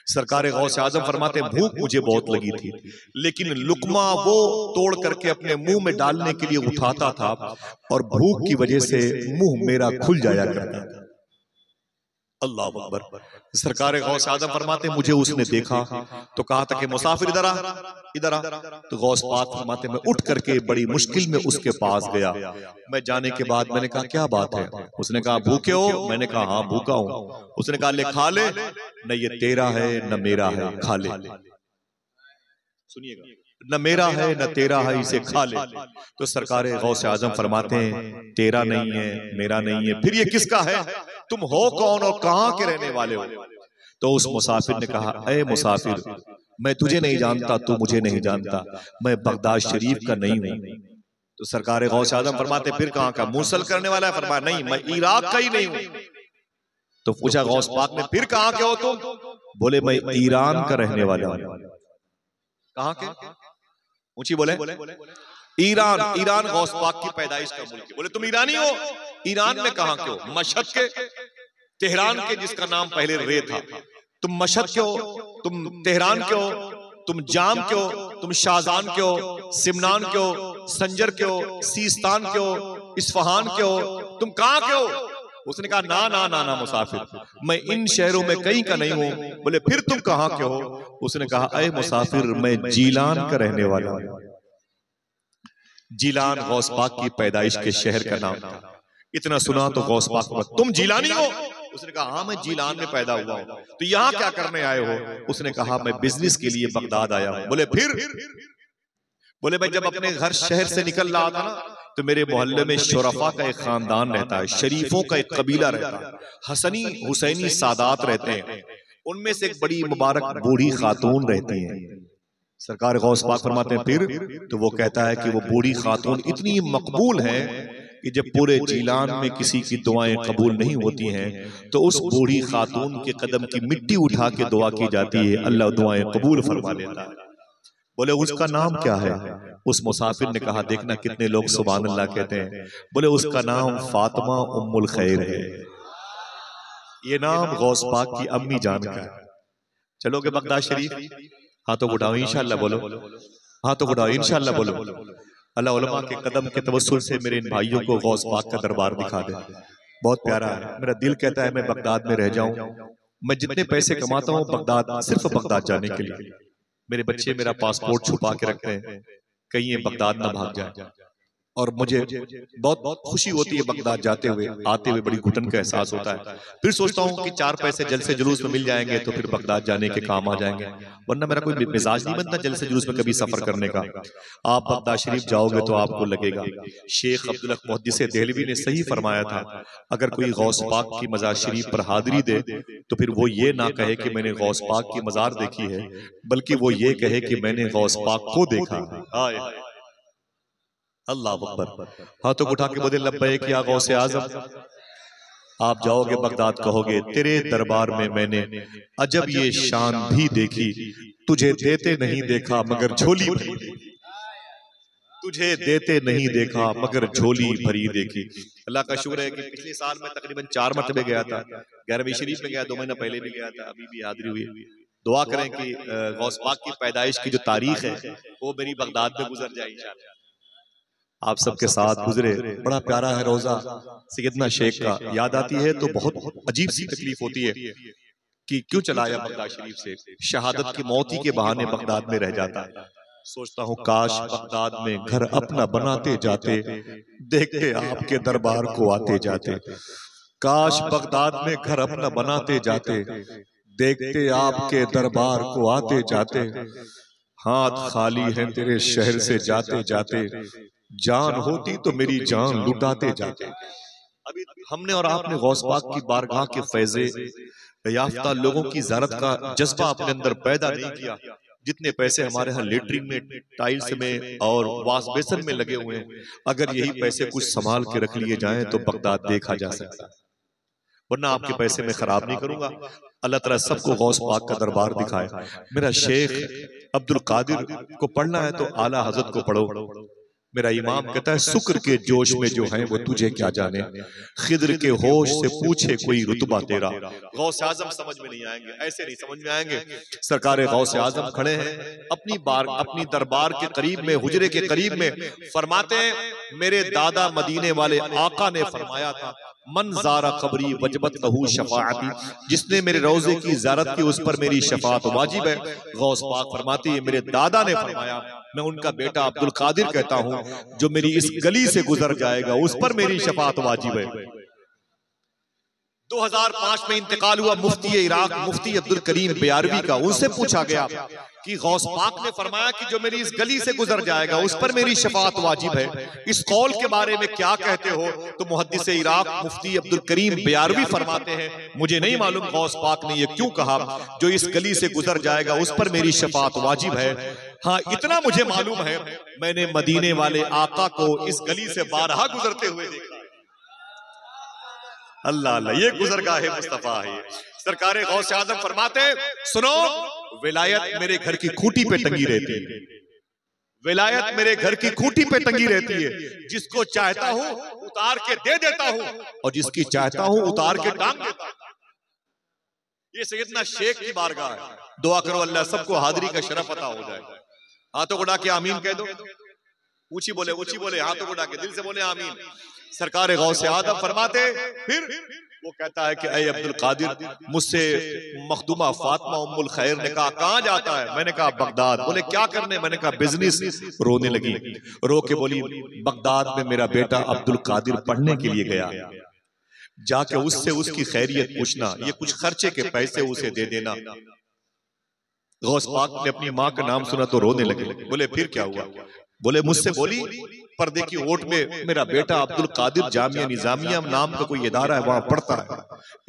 [SPEAKER 1] सरकार गौसे आजम फरमाते भूख मुझे बहुत लगी थी, लेकिन लुकमा वो तोड़ करके अपने मुंह में डालने के लिए उठाता था और भूख की वजह से मुंह मेरा खुल जाया करता था। अल्लाह अकबर। सरकार गौसे आजम फरमाते मुझे उसने देखा तो कहा था कि मुसाफिर इधर आ, इधर आ। तो गौस पाक फरमाते मैं उठ करके बड़ी मुश्किल में उसके पास गया। मैं जाने के बाद मैंने कहा क्या बात है? उसने कहा भूखे हो? मैंने कहा हाँ भूखा हूं। उसने कहा ले खा ले, न ये तेरा है न मेरा है, खा ले। सुनिएगा, न मेरा है न तेरा है, इसे खा ले। तो सरकार गौसे आजम फरमाते हैं तेरा नहीं है, मेरा नहीं है, फिर ये किसका है? तुम हो कौन और कहां के रहने वाले हो? तो उस मुसाफिर ने कहा ऐ मुसाफिर, मैं तुझे नहीं जानता, तू मुझे नहीं जानता, मैं बगदाद शरीफ का नहीं हूं। तो सरकार गौसे आजम फरमाते फिर कहां का? मूसल करने वाला है? फरमाया नहीं, मैं इराक का ही नहीं हूं। तो पूछा गौस पाक ने फिर कहां के हो तुम? बोले मैं ईरान का रहने वाला हूं। कहां के? ऊंची बोले ईरान। ईरान गौस पाक की पैदाइश का मुल्क है। बोले तुम ईरानी हो? ईरान में कहां के हो? मशहद के, तेहरान के, जिसका नाम पहले रे था। तुम मशहद के हो, तुम तेहरान के हो, तुम जाम के हो, तुम शाहजान के हो, सिमनान के हो, संजर के हो, सीस्तान के हो, इस्फहान के हो, तुम कहां के हो? उसने कहा ना ना ना ना मुसाफिर, मैं इन शहरों में कहीं का नहीं हूं। बोले फिर तुम कहां के हो? उसने कहा अय मुसाफिर, मैं जीलान का रहने वाला हूं। जीलान गौस पाक की पैदाइश के शहर का नाम था। इतना सुना तो गौस पाक को तुम जीलानी हो? उसने कहा हाँ मैं जीलान में पैदा हुआ हूं। तो यहाँ क्या करने आए हो? उसने कहा मैं बिजनेस के लिए बगदाद आया हूं। बोले फिर? बोले मैं जब अपने घर शहर से निकल रहा था ना, तो मेरे मोहल्ले में शोरफा का एक खानदान रहता है, शरीफों का एक कबीला रहता है, हसनी हुसैनी सादात रहते हैं, उनमें से एक बड़ी मुबारक बूढ़ी खातून रहती हैं। सरकार गौस पाक फरमाते हैं फिर तो वो कहता है कि वो बूढ़ी खातून इतनी मकबूल है कि जब पूरे जीलान में किसी की दुआएं कबूल नहीं होती हैं तो उस बूढ़ी खातून के कदम की मिट्टी उठा के दुआ की जाती है, अल्लाह दुआएं कबूल फरमा लेता है। बोले उसका नाम क्या है? उस मुसाफिर ने कहा, देखना कितने लोग सुभान अल्लाह कहते हैं। बोले उसका नाम फातिमा उम्मुल खैर है। ये नाम गौस पाक की अम्मी जान का है। चलोगे बगदाद शरीफ? हाँ तो उठाओ इंशाअल्लाह बोलो, हाँ तो उठाओ इंशाअल्लाह बोलो। अल्लाह उलमा के कदम के तवस्सुल से मेरे इन भाइयों को गौस पाक का दरबार दिखा दे। बहुत प्यारा है, मेरा दिल कहता है मैं बगदाद में रह जाऊं। मैं जितने पैसे कमाता हूँ बगदाद, सिर्फ बगदाद जाने के लिए। मेरे बच्चे मेरा पासपोर्ट छुपा के रखते हैं कहीं ये बगदाद ना भाग जाए, और मुझे बहुत खुशी होती है बगदाद जाते हुए, आते हुए बड़ी घुटन का एहसास होता है। फिर सोचता हूँ कि 4 पैसे जल से जुलूस में मिल जाएंगे तो फिर बगदाद जाने के काम आ जाएंगे, वरना मेरा कोई मिजाज नहीं बनता जल से जुलूस में कभी सफर करने का। आप बगदाद शरीफ जाओगे तो आपको लगेगा। शेख अब्दुल हक मुहद्दिस देहलवी ने सही फरमाया था, अगर कोई गौस पाक की मज़ार शरीफ पर हाजिरी दे तो फिर वो ये ना कहे कि मैंने गौस पाक की मज़ार देखी है, बल्कि वो ये कहे कि मैंने गौस पाक को देखा है। अल्लाह अकबर। हाथों उठा के बोले लब्बैक या गौसे आज़म। आप जाओगे बगदाद, कहोगे तेरे दरबार में मैंने अजब ये शान भी देखी, तुझे देते नहीं देखा मगर झोली भरी देखी, तुझे देते नहीं देखा मगर झोली भरी देखी। अल्लाह का शुक्र है कि पिछले साल में तकरीबन 4 मरतबे गया था। 11वीं शरीफ में गया, 2 महीना पहले भी गया था, अभी भी हाजिरी हुई। दुआ करें कि गौस पाक की पैदाइश की जो तारीख है वो मेरी बगदाद में गुजर जाए इंशाअल्लाह। आप सबके साथ गुजरे, बड़ा प्यारा है रोजा सैयदना शेख का। याद आती है तो बहुत अजीब सी तकलीफ होती है कि क्यों चलाया बगदाद शरीफ से। शहादत की मौत ही के बहाने बगदाद में रह जाता है। सोचता हूँ काश बगदाद में घर अपना बनाते जाते, देखते आपके दरबार को आते जाते। काश बगदाद में घर अपना बनाते जाते, देखते आपके दरबार को आते जाते। हाथ खाली है तेरे शहर से जाते जाते, जान होती तो मेरी जान लुटाते जाते। अभी हमने और आपने गौस पाक की बारगाह के फैज़े याफ्ता लोगों की ज़ियारत का जज्बा अपने अंदर पैदा नहीं किया। जितने पैसे हमारे यहाँ लेटरिन में, टाइल्स में और वाश बेसन में लगे हुए हैं, अगर यही पैसे कुछ संभाल के रख लिए जाएं तो बगदाद देखा जा सकता है। वरना आपके पैसे में खराब नहीं करूंगा। अल्लाह ताला सबको गौस पाक का दरबार दिखाए। मेरा शेख अब्दुल कादिर को पढ़ना है तो आला हजरत को पढ़ो। मेरा इमाम कहता है शुक्र के जोश में जो है वो तुझे क्या जाने, खिद्र के होश से पूछे कोई रुतबा तेरा। गौस आजम समझ में नहीं आएंगे, ऐसे नहीं समझ में आएंगे। सरकार गौस आजम खड़े हैं अपनी दरबार के करीब में, हुजरे के करीब में, फरमाते हैं मेरे दादा मदीने वाले आका ने फरमाया था, मन ज़ारा कब्री वजबत लहू शफाअती, जिसने मेरे रोजे की ज़ियारत की उस पर मेरी शफाअत वाजिब है। गौस पाक फरमाती है मेरे दादा ने फरमाया, मैं उनका बेटा अब्दुल कादिर कहता हूं, जो मेरी इस गली से गुजर जाएगा उस पर मेरी शफाअत वाजिब है। 2005 में इंतकाल हुआ मुफ्ती इराक मुफ्ती अब्दुल करीम बियारवी का। उनसे पूछा गया कि गौस पाक ने फरमाया कि जो मेरी इस गली से गुजर जाएगा उस पर मेरी शफाअत वाजिब है, इस कौल के बारे में क्या कहते हो? तो मुहद्दिस इराक मुफ्ती अब्दुल करीम बियारवी फरमाते हैं, मुझे नहीं मालूम गौस पाक ने ये क्यों कहा, जो इस गली से गुजर जाएगा उस पर मेरी शफाअत वाजिब है। हाँ इतना मुझे मालूम है, मैंने मदीने वाले आका को इस गली से बारहा गुजरते हुए देखा। अल्लाह अल्लाह, ये गुजरगाह है मुस्तफा है। सरकार गौस आज़म फरमाते सुनो, विलायत मेरे घर की खूंटी पे टंगी रहती है, विलायत मेरे घर की खूंटी पे टंगी रहती है। जिसको चाहता हूं उतार के दे देता हूं और जिसकी चाहता हूं उतार के टांग देता हूं। ये सैयदना शेख की बारगाह है। दुआ करो अल्लाह सबको हाजिरी का शरफ अता हो जाए। हाथों उठा के आमीन कह दो, ऊंची बोले, हाथों उठा के दिल से बोले आमीन। सरकार गौसे आदम फरमाते, फिर वो कहता है कि ऐ अब्दुल कादिर, मुझसे मखदूमा फातिमा उम्मुल खैर ने कहा कहाँ जाता है? मैंने कहा बगदाद। बोले क्या करने? मैंने कहा बिजनेस। रोने लगी, रो के बोली बगदाद में मेरा बेटा अब्दुल कादिर पढ़ने के लिए गया, जाके उससे उसकी खैरियत पूछना, ये कुछ खर्चे के पैसे उसे दे देना। गौस पाक ने अपनी माँ का नाम सुना तो रोने लगे। बोले फिर क्या हुआ? बोले मुझसे बोली पर्दे की ओट में मेरा बेटा अब्दुल कादिर जामिया निजामिया नाम का कोई इदारा है, वहां पढ़ता है।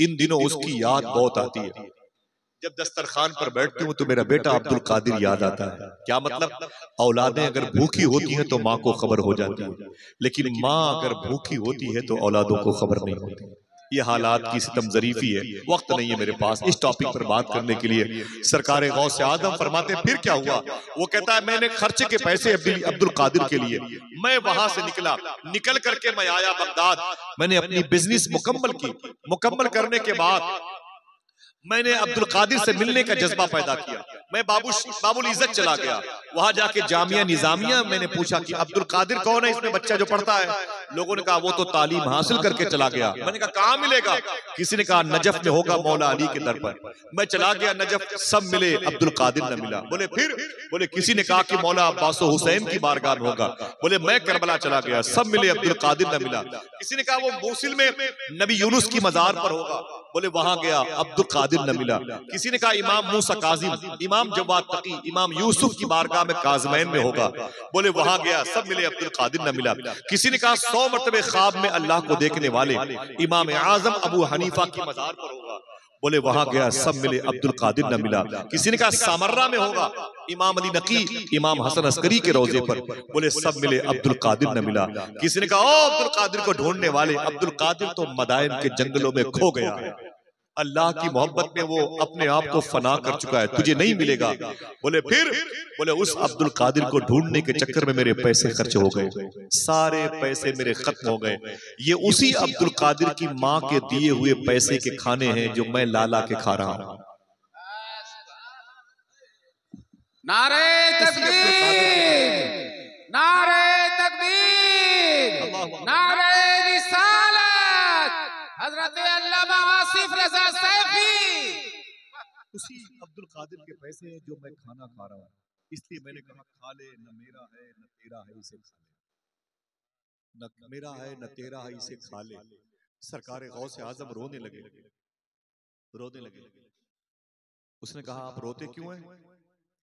[SPEAKER 1] इन दिनों उसकी याद बहुत आती है। जब दस्तरखान पर बैठती हूँ तो मेरा बेटा अब्दुल कादिर याद आता है। क्या मतलब? औलादें अगर भूखी होती हैं तो माँ को खबर हो जाती है, लेकिन माँ अगर भूखी होती है तो औलादों को खबर नहीं होती। ये हालात की सितम ज़रीफी है। वक्त नहीं है मेरे पास इस टॉपिक पर बात करने के लिए। सरकार गौसे आजम फरमाते फिर क्या हुआ? वो कहता है मैंने खर्चे के पैसे अब्दुल कादिर के लिए, मैं वहां से निकल करके मैं आया बगदाद। मैंने अपनी बिजनेस मुकम्मल की। मुकम्मल करने के बाद मैंने अब्दुल कादिर से मिलने का जज्बा पैदा किया। मैं बाबुल इज्जत चला गया। वहां जाके जामिया निजामिया मैंने पूछा कि अब्दुल कादिर कौन है इसमें बच्चा जो पढ़ता है? लोगों ने कहा वो तो तालीम हासिल करके चला गया। मैंने कहा कहां मिलेगा? किसी ने कहा नजफ में होगा, मौला अली के दर पर। मैं चला गया नजफ, सब मिले, अब्दुल कादिर न मिला। बोले फिर? बोले किसी ने कहा कि मौला अब्बास हुसैन की बारगाह में होगा। बोले मैं करबला चला गया, सब मिले, अब्दुल कादिर न मिला। किसी ने कहा वो मोसिल में नबी यूनुस की मजार पर होगा। बोले वहां गया, अब्दुल कादिर न मिला। किसी ने कहा इमाम मूसा काजिम, इमाम जवाद तकी, इमाम यूसुफ की बारगाह में काज़मैन में होगा। बोले वहां गया, सब मिले, अब्दुल कादिर न मिला। किसी ने कहा 100 मरतबे ख्वाब में अल्लाह को देखने वाले इमाम आजम अबू हनीफा की मजार पर होगा। बोले वहां गया, सब मिले, अब्दुल कादिर न मिला। किसी ने कहा सामर्रा में होगा, इमाम अली नकी, इमाम हसन अस्करी के रोजे पर। बोले सब मिले, अब्दुल कादिर न मिला। किसी ने कहा ओ अब्दुल कादिर को ढूंढने वाले, अब्दुल कादिर तो मदाइन के जंगलों में खो गया है। अल्लाह की मोहब्बत में वो अपने आप को फना कर चुका है, तुझे नहीं मिलेगा। बोले फिर? बोले उस अब्दुल कादिर को ढूंढने के चक्कर में मेरे पैसे खर्च हो गए, सारे पैसे मेरे खत्म हो गए। ये उसी अब्दुल कादिर की माँ के दिए हुए पैसे के खाने हैं जो मैं लाला के खा रहा हूं।
[SPEAKER 2] नारे तकबीर, नारे तकबीर, नारे रिसालत, हजरत अल्लामा आसिफ रज़ा सैफी।
[SPEAKER 1] उसी अब्दुल कादिर के पैसे हैं जो मैं खाना खा रहा हूँ। इसलिए मैंने कहा खा ले, न मेरा है न तेरा है इसे खा ले, न मेरा है न तेरा है इसे खा ले। सरकार गौसे आजम रोने लगे। उसने कहा आप रोते क्यों हैं?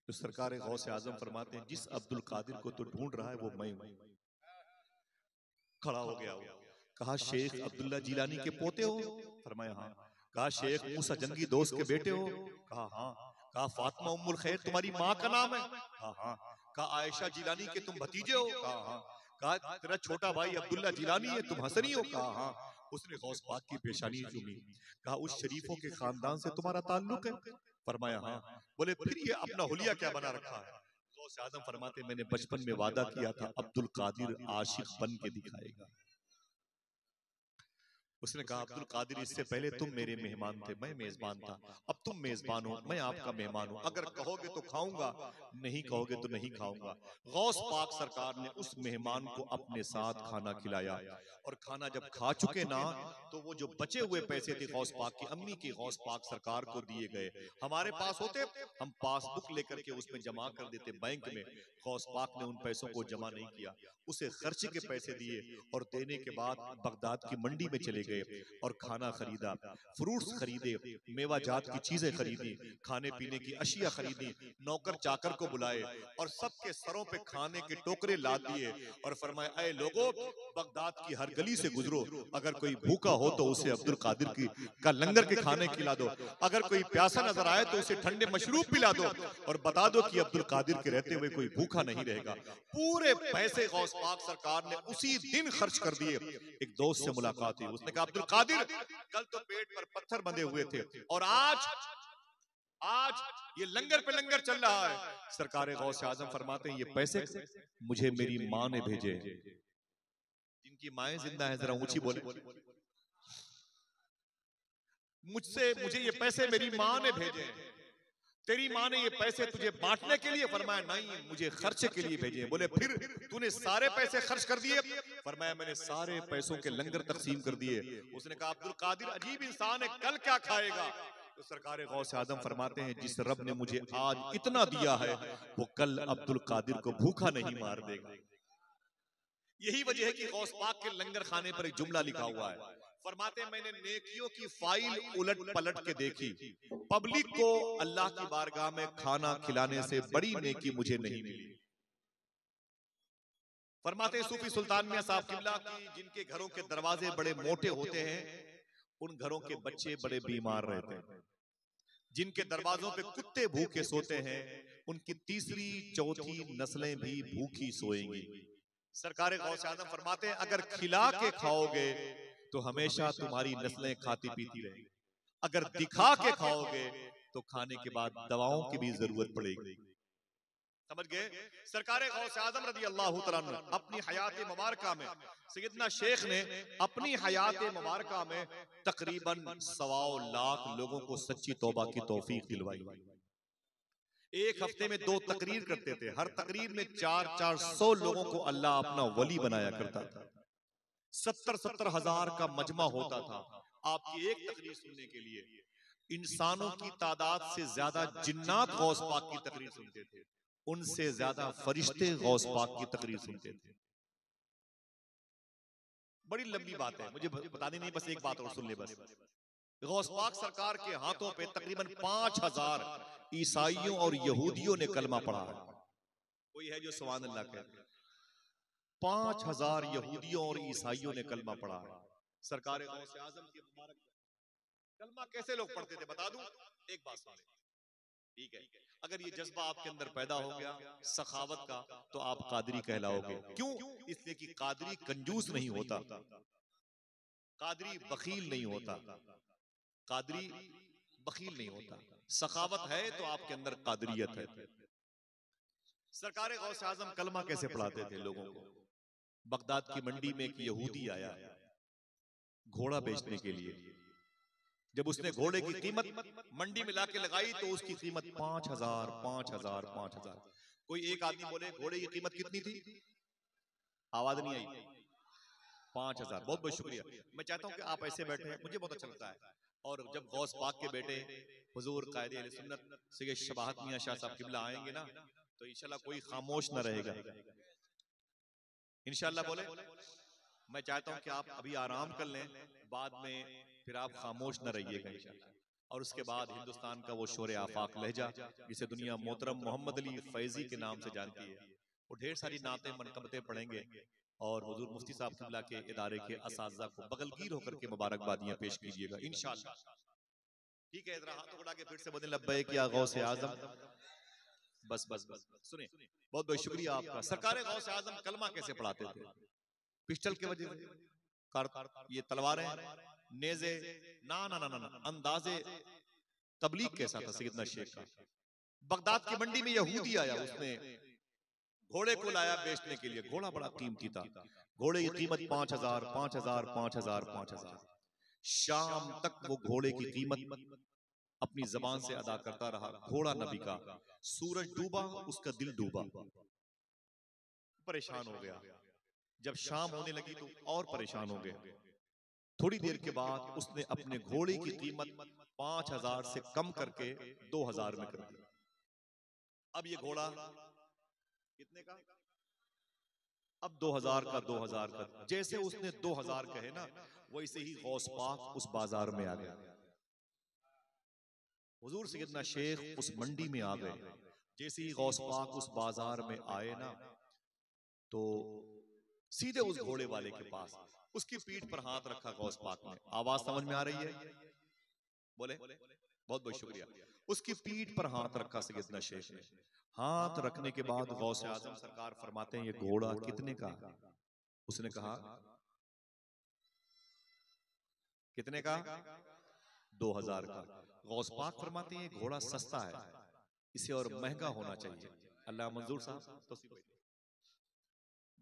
[SPEAKER 1] तो सरकार गौसे आजम फरमाते हैं जिस अब्दुल कादिर को तो ढूंढ रहा है वो मैं हूं। खड़ा हो गया। कहा शेख अब्दुल्ला जिलानी के पोते हो? फरमाया हाँ। कहा शेख मूसा जंगी दोस्त के बेटे हो? कहा हाँ। कहा फातिमा उम्मुल खैर तुम्हारी माँ का नाम है? कहा हाँ। कहा आयशा जिलानी के तुम भतीजे हो? कहा हाँ। कहा तेरा छोटा भाई अब्दुल्ला जिलानी है, तुम हसनी हो? कहा हाँ। उसने गौस पाक की पेशानी चूमी। कहा उस शरीफों के खानदान से तुम्हारा ताल्लुक है? फरमाया हाँ। बोले फिर ये अपना हुलिया क्या बना रखा है? गौस आजम फरमाते मैंने बचपन में वादा किया था अब्दुल कादिर आशिक बन के दिखाएगा। उसने कहा अब्दुल कादिर इससे पहले तुम मेरे मेहमान थे, मैं मेजबान था, अब तुम मेजबान हो, मैं आपका मेहमान हूं। अगर कहोगे तो खाऊंगा, नहीं कहोगे तो नहीं खाऊंगा। गौस पाक सरकार ने उस मेहमान को अपने साथ खाना खिलाया और खाना जब खा चुके ना तो वो जो बचे हुए पैसे थे गौस पाक की अम्मी की गौस पाक सरकार को दिए गए। हमारे पास होते हम पासबुक लेकर के उसमें जमा कर देते बैंक में। गौस पाक ने उन पैसों को जमा नहीं किया, उसे खर्चे के पैसे दिए और देने के बाद बगदाद की मंडी में चले गए और खाना खरीदा, फ्रूट्स खरीदे, मेवा जात की चीजें खरीदी, खाने पीने की अशिया खरीदी, नौकर चाकर को बुलाए और सबके सरों पे खाने के टोकरे ला दिए और फरमाया ऐ लोगों बगदाद की हर गली से गुजरो, अगर कोई भूखा हो तो उसे अब्दुल कादिर की का लंगर के खाने खिला दो, अगर कोई प्यासा नजर आए तो उसे ठंडे मशरूब पिला दो और बता दो कि अब्दुल कादिर के रहते हुए कोई भूखा नहीं रहेगा। पूरे पैसे गौस पाक सरकार ने उसी दिन खर्च कर दिए। एक दोस्त से मुलाकात हुई, उसने कहा अब्दुल कादिर कल तो पेट पर पत्थर बंधे हुए थे और आज ये लंगर पे लंगर चल रहा है। सरकार गौसे आजम फरमाते हैं ये पैसे मुझे मेरी माँ ने भेजे, जिनकी माएं जिंदा है जरा ऊंची बोले, मुझे ये पैसे मेरी माँ ने भेजे। तेरी माँ ने ये पैसे तुझे बांटने के लिए? फरमाया नहीं, मुझे खर्चे के लिए भेजे। बोले फिर तूने सारे पैसे खर्च कर दिए? फरमाया मैंने सारे पैसों के लंगर तकसीम कर दिए। उसने कहा अब्दुल कादिर अजीब इंसान है, कल क्या खाएगा? तो सरकार गौसे आजम फरमाते हैं जिस रब ने मुझे आज इतना दिया है वो कल अब्दुल कादिर को भूखा नहीं मार देगा। यही वजह है कि गौस पाक के लंगर खाने पर एक जुमला लिखा हुआ है, फरमाते मैंने नेकियों की फाइल उलट पलट के देखी, पब्लिक को अल्लाह की बारगाह में खाना खिलाने से बड़ी नेकी मुझे नहीं मिली। फरमाते सूफी सुल्तान मियां साहब किबला की जिनके घरों के दरवाजे बड़े मोटे होते हैं उन घरों के बच्चे बड़े बीमार रहते हैं। जिनके दरवाजों पे कुत्ते भूखे सोते हैं उनकी तीसरी चौथी नस्लें भी भूखी सोएंगी। सरकार गौसे आज़म फरमाते हैं अगर खिला के खाओगे तो हमेशा तुम्हारी नस्लें खाती पीती रहेंगी, अगर दिखा के खाओगे तो खाने के बाद दवाओं की भी जरूरत पड़ेगी। समझ गए? सरकार गौसे आज़म रज़ी अल्लाह तआला अन्हु अपनी हयात मुबारका में सैयदना शेख ने अपनी हयात मुबारका में तकरीबन 1.25 लाख लोगों को सच्ची तौबा की तौफीक दिलवाई। एक हफ्ते में 2 तकरीर करते थे, हर तकरीर में 400 लोगों को अल्लाह अपना वली बनाया करता था। 70 हजार का मजमा होता था आपकी एक तकरीर सुनने के लिए। इंसानों की तादाद से ज्यादा जिन्नात गौस पाक की तकरीर सुनते थे, उनसे ज्यादा फरिश्ते गौस पाक की तकरीर सुनते थे। बड़ी लंबी बात है, मुझे बतानी नहीं, बस एक बात और सुन ले। बस गौस पाक सरकार के हाथों पे तकरीबन 5000 ईसाइयों और यहूदियों ने कलमा पढ़ा है। कोई है जो सुभान अल्लाह कहते? 5000 यहूदियों और ईसाइयों ने कलमा पढ़ा है। सरकार गौसे आज़म की मुबारक कलमा कैसे लोग पढ़ते थे बता दूं, एक बात सुन ले, ठीक है? अगर ये जज्बा आपके अंदर पैदा हो गया सखावत का तो आप कादरी कहलाओगे। क्यों? इसलिए कि कादरी कंजूस नहीं होता, कादरी बखील नहीं होता, कादरी बखील नहीं होता। सखावत है तो आपके अंदर कादरियत है। सरकार गौसे आज़म कलमा कैसे पढ़ाते थे लोगों को? बगदाद की मंडी में एक यहूदी आया घोड़ा बेचने के लिए। जब उसने घोड़े की कीमत मंडी में लाके लगाई तो उसकी कीमत 5000 5000 5000। कोई एक आदमी बोले घोड़े की कीमत कितनी थी? आवाज नहीं आई। 5000। बहुत बहुत शुक्रिया। मैं चाहता हूं कि आप ऐसे बैठे हैं, मुझे बहुत अच्छा लगता है। और जब गौस पाक के बेटे हुजूर कायदे अहले सुन्नत सैयद शबाहत मियां शाह साहब किबला आएंगे ना तो इंशाल्लाह कोई खामोश ना रहेगा इंशाल्लाह। बोले मैं चाहता हूं कि आप अभी आराम कर लें, बाद में फिर आप खामोश न रहिएगा इंशाल्लाह। और उसके बाद हिंदुस्तान का वो शोर आफाक लहजा जिसे दुनिया मोहतरम मोहम्मद अली फैजी के नाम से जानती है, वो ढेर सारी नातें मनकबतें पढ़ेंगे और हुजूर मुफ्ती साहब किबला के इदारे के असातिज़ा को बगलगीर होकर के मुबारकबादियां पेश कीजिएगा इंशाल्लाह। ठीक है, जरा हाथ उठा के फिर से बोलें लब्बैक या गौसे आज़म। बस बस बस सुने, बहुत बहुत शुक्रिया आपका। सरकार गौसे आज़म कलमा कैसे पढ़ाते थे? पिस्टल के वजह से, ये तलवारें, नेज़े, ना ना ना ना, अंदाजे तबलीग कैसा था सैयदना शेख का? बगदाद की मंडी में यहूदी आया, उसने घोड़े को लाया बेचने के लिए। घोड़ा बड़ा कीमती था, घोड़े की कीमत 5000 5000 5000 5000। शाम तक वो घोड़े की कीमत अपनी जबान से अदा करता रहा, घोड़ा न बिका। सूरज डूबा, उसका दिल डूबा, परेशान हो गया। जब शाम होने लगी तो और परेशान हो गया। थोड़ी देर के बाद उसने अपने घोड़े की कीमत 5000 से कम करके 2000 में कर दी। अब ये घोड़ा कितने का? अब 2000 का 2000 का। जैसे उसने 2000 कहे ना वैसे ही गौस पाक उस बाजार में आ गया। हुजूर सैयदना शेख उस मंडी में आ गए। जैसे ही गौस पाक उस बाजार में आए ना तो सीधे उस घोड़े वाले के पास उसकी पीठ पर हाथ रखा गौस पाक ने। आवाज समझ में आ रही है? बोले बहुत बहुत शुक्रिया। उसकी पीठ पर हाथ रखा सैयदना शेख ने। हाथ रखने के बाद गौसे आजम सरकार फरमाते हैं ये घोड़ा कितने का? उसने कहा कितने का? 2000 का। गौस पाक फरमाते हैं घोड़ा सस्ता है, इसे और महंगा होना चाहिए। अल्लाह मंजूर साहब तो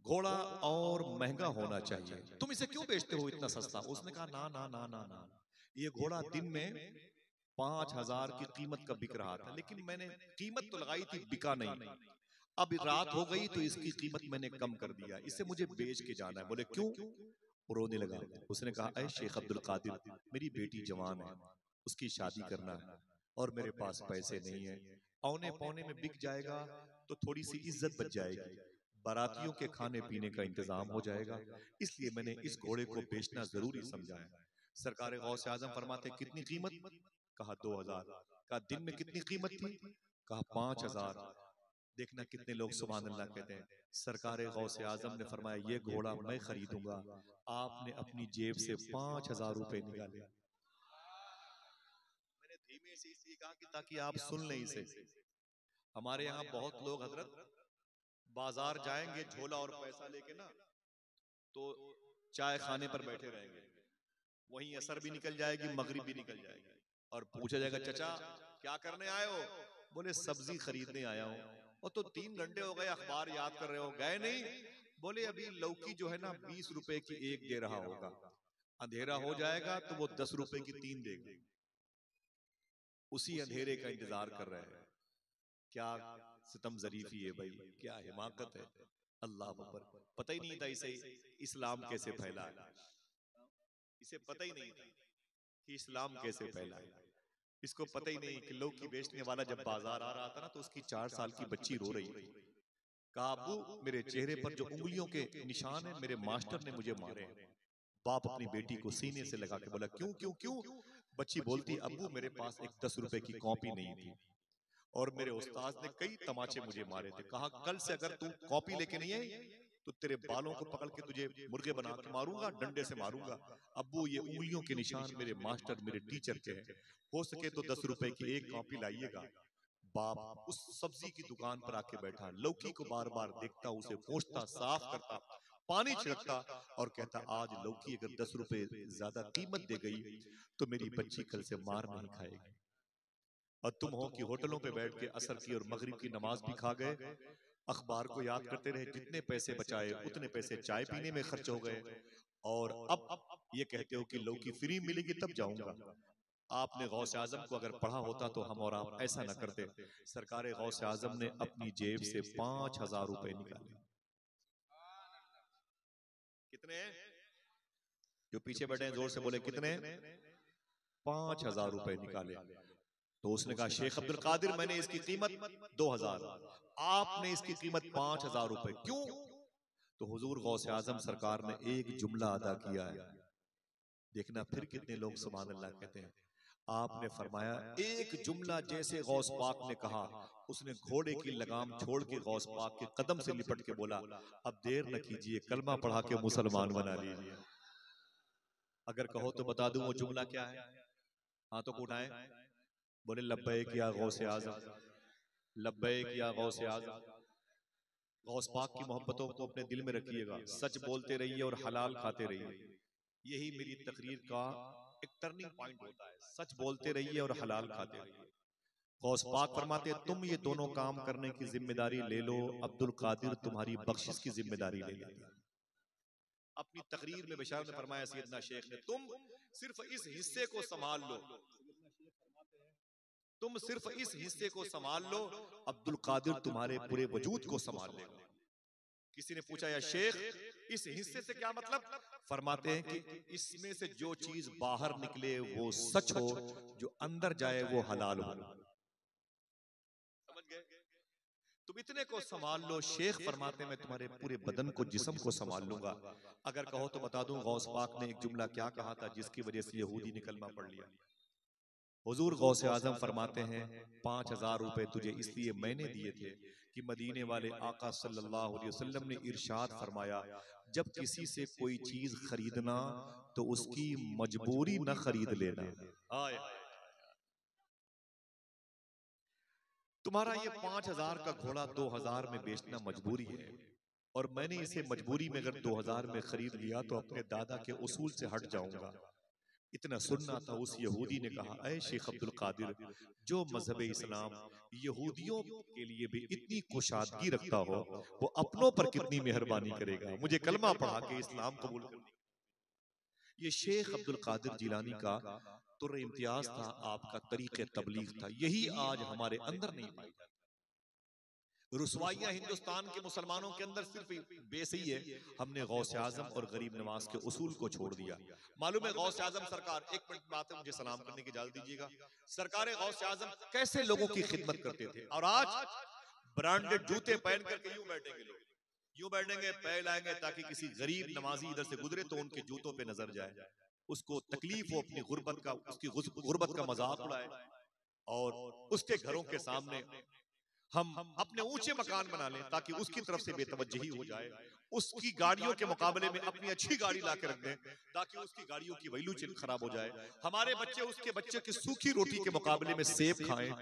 [SPEAKER 1] घोड़ा और महंगा होना चाहिए, तुम इसे क्यों बेचते हो इतना सस्ता? उसने कहा ना ना ना ना ना, ये घोड़ा दिन में 5000 की कीमत का बिक रहा था, लेकिन मैंने कीमत तो लगाई थी, बिका नहीं। अब रात हो गई तो इसकी कीमत मैंने कम कर दिया, इसे मुझे बेच के जाना है। बोले क्यों? वो रोने लगा। उसने कहा ऐ शेख अब्दुल कादिर, मेरी बेटी जवान है, उसकी शादी करना है और मेरे पास पैसे नहीं है। औने पौने में बिक जाएगा तो थोड़ी सी इज्जत बच जाएगी, बारातियों के खाने पीने का इंतजाम हो जाएगा, इसलिए मैंने इस घोड़े को बेचना जरूरी समझा है। सरकार गौसे आजम फरमाते कितनी कीमत? कहा 2000। कहा दिन में कितनी कीमत थी? कहा 5000। देखना कितने लोग सुभान अल्लाह कहते हैं। सरकार गौसे आजम ने फरमाया ये घोड़ा मैं खरीदूंगा। आपने अपनी जेब से 5,000 रुपए निकाले। मैंने धीमे से इसलिए कहा कि ताकि आप सुन लें इसे। हमारे यहाँ बहुत लोग हजरत बाजार जाएंगे झोला और पैसा लेके ना, तो चाय खाने पर बैठे रहेंगे, वहीं असर भी निकल जाएगी, मगरिब भी निकल जाएगी, और पूछा जाएगा चाचा क्या करने आए हो? बोले सब्जी खरीदने आया हूँ। और तो 3 घंटे हो गए अखबार याद कर रहे हो, गए नहीं? बोले अभी लौकी जो है ना 20 रुपए की एक दे रहा होगा, अंधेरा हो जाएगा तो वो 10 रुपए की 3 देगा। उसी अंधेरे का इंतजार कर रहे हैं। क्या सितम जरीफी है भाई, क्या हिमाकत है। अल्लाह अकबर। पता ही नहीं था इसे इस्लाम कैसे फैला है, इसे पता ही नहीं था कि इस्लाम कैसे फैला है। इसको पता ही नहीं कि लौकी बेचने वाला जब बाजार आ रहा था ना, तो उसकी 4 साल की बच्ची रो रही थी। कहा अब्बू मेरे चेहरे पर जो उंगलियों के निशान है मेरे मास्टर ने मुझे मारे हैं। बाप अपनी बेटी को सीने से लगा के बोला क्यों क्यों क्यों? बच्ची बोलती अब्बू मेरे पास एक 10 रुपए की कॉपी नहीं थी और मेरे उस्ताद ने कई तमाचे मुझे मारे थे। कहा कल से अगर तू कॉपी लेके नहीं आई तो तेरे बालों को पकड़ के तुझे मुर्गे बना के मारूंगा, डंडे से मारूंगा। अब्बू ये उंगलियों के निशान मेरे मास्टर मेरे टीचर के हैं, हो सके तो 10 रुपए की एक कॉपी लाइएगा। बाप उस सब्जी की दुकान पर आके बैठा, लौकी को बार बार देखता, उसे पोंछता, साफ करता, पानी छिड़कता और कहता आज लौकी अगर 10 रुपए ज्यादा कीमत दे गई तो मेरी बच्ची कल से मार नहीं खाएगी। और तुम हो कि होटलों पे बैठ के असर की और मगरिब की नमाज भी खा गए, अखबार को याद करते रहे, जितने पैसे बचाए उतने पैसे चाय पीने में खर्च हो गए, और अब ये कहते हो कि लौकी फ्री मिलेगी तब जाऊंगा। आपने गौसे आजम को अगर पढ़ा होता तो हम और आप ऐसा न करते। सरकार गौसे आजम ने अपनी जेब से 5,000 रुपए निकाले। कितने? जो पीछे बैठे हैं जोर से बोले कितने? 5,000 रुपए निकाले। तो उसने कहा शेख अब्दुल कादिर मैंने इसकी कीमत 2,000, आपने इसकी कीमत 5,000 रुपए क्यों? तो हुजूर गौसे आजम सरकार ने एक जुमला अदा किया है। देखना फिर कितने लोग सुभान अल्लाह कहते हैं। आपने फरमाया एक जुमला जैसे गौस पाक ने कहा, उसने घोड़े की लगाम छोड़ के गौस पाक के कदम से लिपट के बोला अब देर न कीजिए, कलमा पढ़ा के मुसलमान बना लीजिए। अगर कहो तो बता दूं वो जुमला क्या है? हाथों को उठाएं, बोले लब्बैक या गौसे आजम, लब्बैक या गौसे आजम। गौस पाक की मोहब्बतों को अपने दिल में रखिएगा, सच बोलते रहिए और हलाल खाते रहिए। यही मेरी तकरीर का एक टर्निंग पॉइंट होता है, सच बोलते रहिए और हलाल खाते रहिए। गौस पाक फरमाते तुम ये दोनों काम करने की जिम्मेदारी ले लो, अब्दुल कादिर तुम्हारी बख्शिश की जिम्मेदारी ले लेगा। अपनी तकरीर में बशारत ने फरमाया सैयदना शेख ने, तुम सिर्फ इस हिस्से को संभाल लो, तुम सिर्फ इस हिस्से को संभाल लो, अब्दुल कादिर तुम्हारे पूरे वजूद को संभाल लेगा। किसी ने पूछा या शेख इस हिस्से से क्या मतलब? फरमाते हैं कि इसमें से जो चीज बाहर निकले वो सच हो, जो अंदर जाए वो हलाल हो। समझ गए? तुम इतने को संभाल लो। शेख फरमाते मैं तुम्हारे पूरे बदन को, जिस्म को संभाल लूंगा। अगर कहो तो बता दूं गौस पाक ने एक जुमला क्या कहा था जिसकी वजह से यहूदी ने कलमा पढ़ लिया। हुजूर गौसे आजम फरमाते हैं 5,000 रुपए तुझे इसलिए मैंने दिए थे कि मदीने वाले आका सल्लल्लाहु अलैहि वसल्लम ने इरशाद फरमाया जब किसी से कोई चीज खरीदना तो उसकी मजबूरी न खरीद लेना। तुम्हारा ये 5,000 का घोड़ा 2,000 में बेचना मजबूरी है, और मैंने इसे मजबूरी में अगर 2,000 में खरीद लिया तो अपने दादा के उसूल से हट जाऊंगा। इतना सुनना था, उस यहूदी ने कहा ऐ शेख अब्दुल कादिर, जो मजहब इस्लाम यहूदियों के लिए भी इतनी कुशादगी रखता हो वो अपनों पर कितनी मेहरबानी करेगा, मुझे कलमा पढ़ा के इस्लाम कबूल करने। ये शेख अब्दुल कादिर जिलानी का तुर्र इम्तियाज था, आपका तरीके तबलीग था, यही आज हमारे अंदर नहीं पाई जाती। रुसवाइयां हिंदुस्तान के मुसलमानों के अंदर सिर्फ बेस ही है, हमने गौसे आजम और गरीब नवाज के उसूल को छोड़ दिया। मालूम है गौसे आजम सरकार, एक मिनट बात है मुझे सलाम करने की इजाजत दीजिएगा, सरकार गौसे आजम कैसे लोगों की खिदमत करते थे, और आज ब्रांडेड जूते पहन करके यूं बैठेंगे लोग, यूं बैठेंगे पैर लाएंगे ताकि किसी गरीब नमाजी इधर से गुजरे तो उनके जूतों पे नजर जाए, उसको तकलीफ हो, अपनी गुर्बत का, उसकी गुर्बत का मजाक उड़ाए, और उसके घरों के सामने हम अपने ऊंचे मकान बना लें ताकि उसकी तरफ से बेतवज्जही हो जाए, उसकी गाड़ियों के मुकाबले में अपनी अच्छी गाड़ी ला के रख दें ताकि उसकी गाड़ियों की वैल्यू खराब हो जाए। हमारे बच्चे उसके बच्चे की सूखी रोटी के मुकाबले में सेब खाएं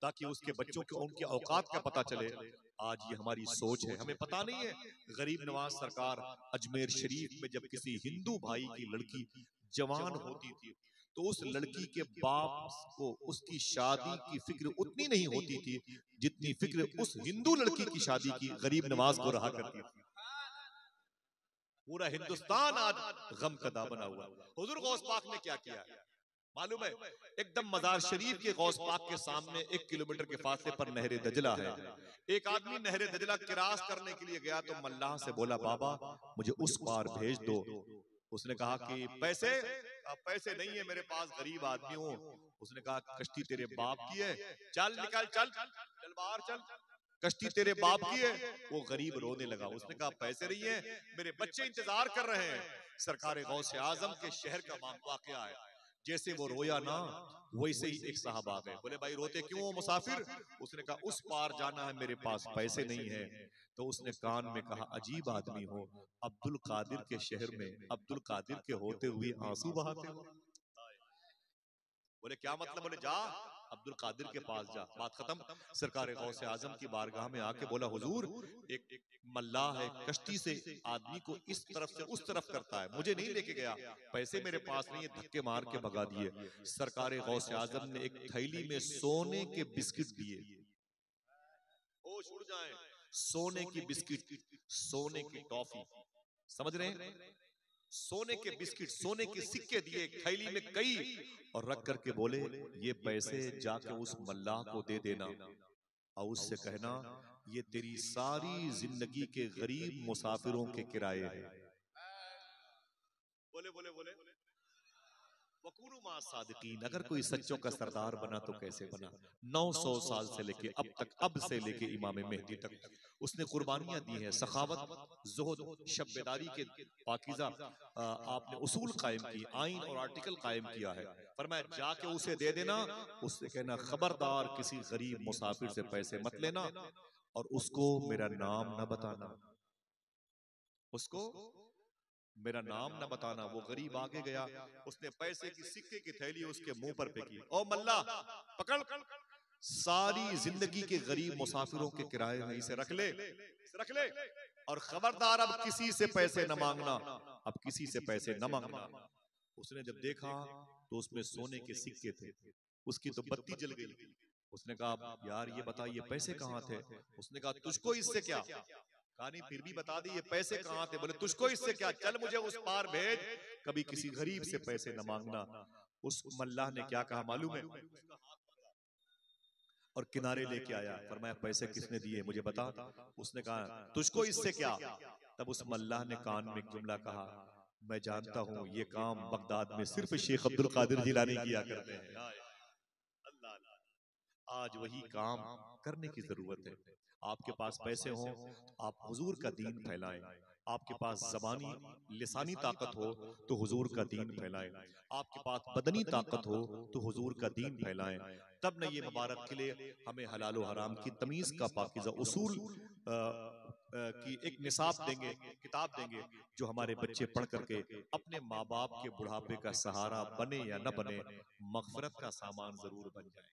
[SPEAKER 1] ताकि उसके बच्चों को उनकी औकात का पता चले। आज ये हमारी सोच है, हमें पता नहीं है। गरीब नवाज सरकार अजमेर शरीफ में जब किसी हिंदू भाई की लड़की जवान होती थी तो उस लड़की के बाप को उसकी शादी की फिक्र उतनी नहीं होती थी जितनी फिक्र उस हिंदू लड़की की शादी की गरीब नवाज को रहा करती थी। पूरा हिंदुस्तान आज गम कदा बना हुआ। हुजूर गौस पाक ने क्या किया मालूम है? एकदम मजार शरीफ के गौस पाक के सामने 1 किलोमीटर के फासले पर नहरे दजला है। एक आदमी नहरे दजला क्रॉस करने के लिए गया तो मल्लाह से बोला, बाबा मुझे उस पार भेज दो। उसने कहा कि पैसे? पैसे नहीं है मेरे पास, गरीब आदमी हूं। उसने कहा कश्ती तेरे बाप की है, चल निकल, चल चल बाहर चल, कश्ती तेरे बाप की है। वो गरीब रोने लगा। उसने कहा पैसे नहीं है, मेरे बच्चे इंतजार कर रहे हैं। सरकार गौसे आजम के शहर का वाकया है। जैसे वो रोया ना वैसे ही एक साहब आ गए, बोले भाई रोते क्यों हो मुसाफिर? उसने कहा उस पार जाना है, मेरे पास पैसे नहीं है। तो उसने कान में कहा अजीब आदमी हो, अब्दुल कादिर के शहर में अब्दुल कादिर के होते हुए आंसू बहाते हो। बोले क्या मतलब? बोले जा अब्दुल कादिर के पास जा। बात खत्म। सरकार गौसे आजम की बारगाह में आके बोला हुजूर एक मल्लाह है, कश्ती से आदमी को इस तरफ से उस तरफ करता है, मुझे नहीं लेके गया, पैसे मेरे पास नहीं है, धक्के मार के भगा दिए। सरकार गौसे आजम ने एक थैली में सोने के बिस्किट दिए। होश उड़ जाए, सोने की बिस्किट, सोने की टॉफी, समझ रहे हैं? सोने के बिस्किट, सोने के सिक्के दिए थैली में कई, और रख करके बोले ये पैसे जाके उस मल्लाह को दे देना और उससे कहना ये तेरी सारी जिंदगी के गरीब मुसाफिरों के किराए हैं। बोले बोले बोले वकूनु मा सादिकीन। अगर कोई सच्चों का सरदार बना तो कैसे बना? 900 साल से लेके अब तक, अब से लेके इमाम मेहदी तक उसने कुर्बानियां दी हैं। सखावत, जुहद, शब्बेदारी के पाकीज़ा आपने उसूल कायम की, आइन और आर्टिकल कायम किया है। फरमाया जाके उसे दे देना, उससे कहना खबरदार किसी गरीब मुसाफिर से पैसे मत लेना और उसको मेरा नाम न बताना, उसको मेरा नाम न बताना। वो गरीब आगे गया, उसने पैसे की सिक्के की थैली उसके मुंह पर फेंकी। ओ मल्ला पकड़, सारी जिंदगी के गरीब मुसाफिरों के किराए में इसे रख ले, रख ले, और खबरदार अब किसी से पैसे न मांगना, अब किसी से पैसे न मांगना। उसने जब देखा तो उसमें सोने के सिक्के थे, उसकी तो बत्ती जल गई। उसने कहा यार ये बता ये पैसे कहाँ थे? उसने कहा तुझको इससे क्या? कहानी फिर भी बता दी ये पैसे कहाँ थे? बोले तुझको इससे क्या, चल मुझे उस पार भेज, कभी किसी गरीब से पैसे न मांगना। उस मल्लाह ने क्या कहा मालूम है? और किनारे लेके आया, फरमाया पैसे किसने दिए मुझे बता। उसने कहा तुझको इससे क्या? तब उस मल्लाह ने कान में एक जुमला कहा, मैं जानता हूं ये काम बगदाद में सिर्फ शेख अब्दुल कादिर जिलानी किया करते हैं। आज वही काम करने की जरूरत है। आपके पास पैसे हों तो आप हुजूर का दीन फैलाएं, आपके पास जबानी लिसानी ताकत हो तो हुजूर का दीन फैलाएं, आपके पास बदनी ताकत हो तो हुजूर का दीन फैलाएं। तब न ये मुबारक किले हमें हलाल व हराम की तमीज का पाकीज़ा उसूल की एक निसाब देंगे, किताब देंगे, जो हमारे बच्चे पढ़ करके अपने माँ बाप के बुढ़ापे का सहारा बने या न बने, मगफरत का सामान जरूर बन जाए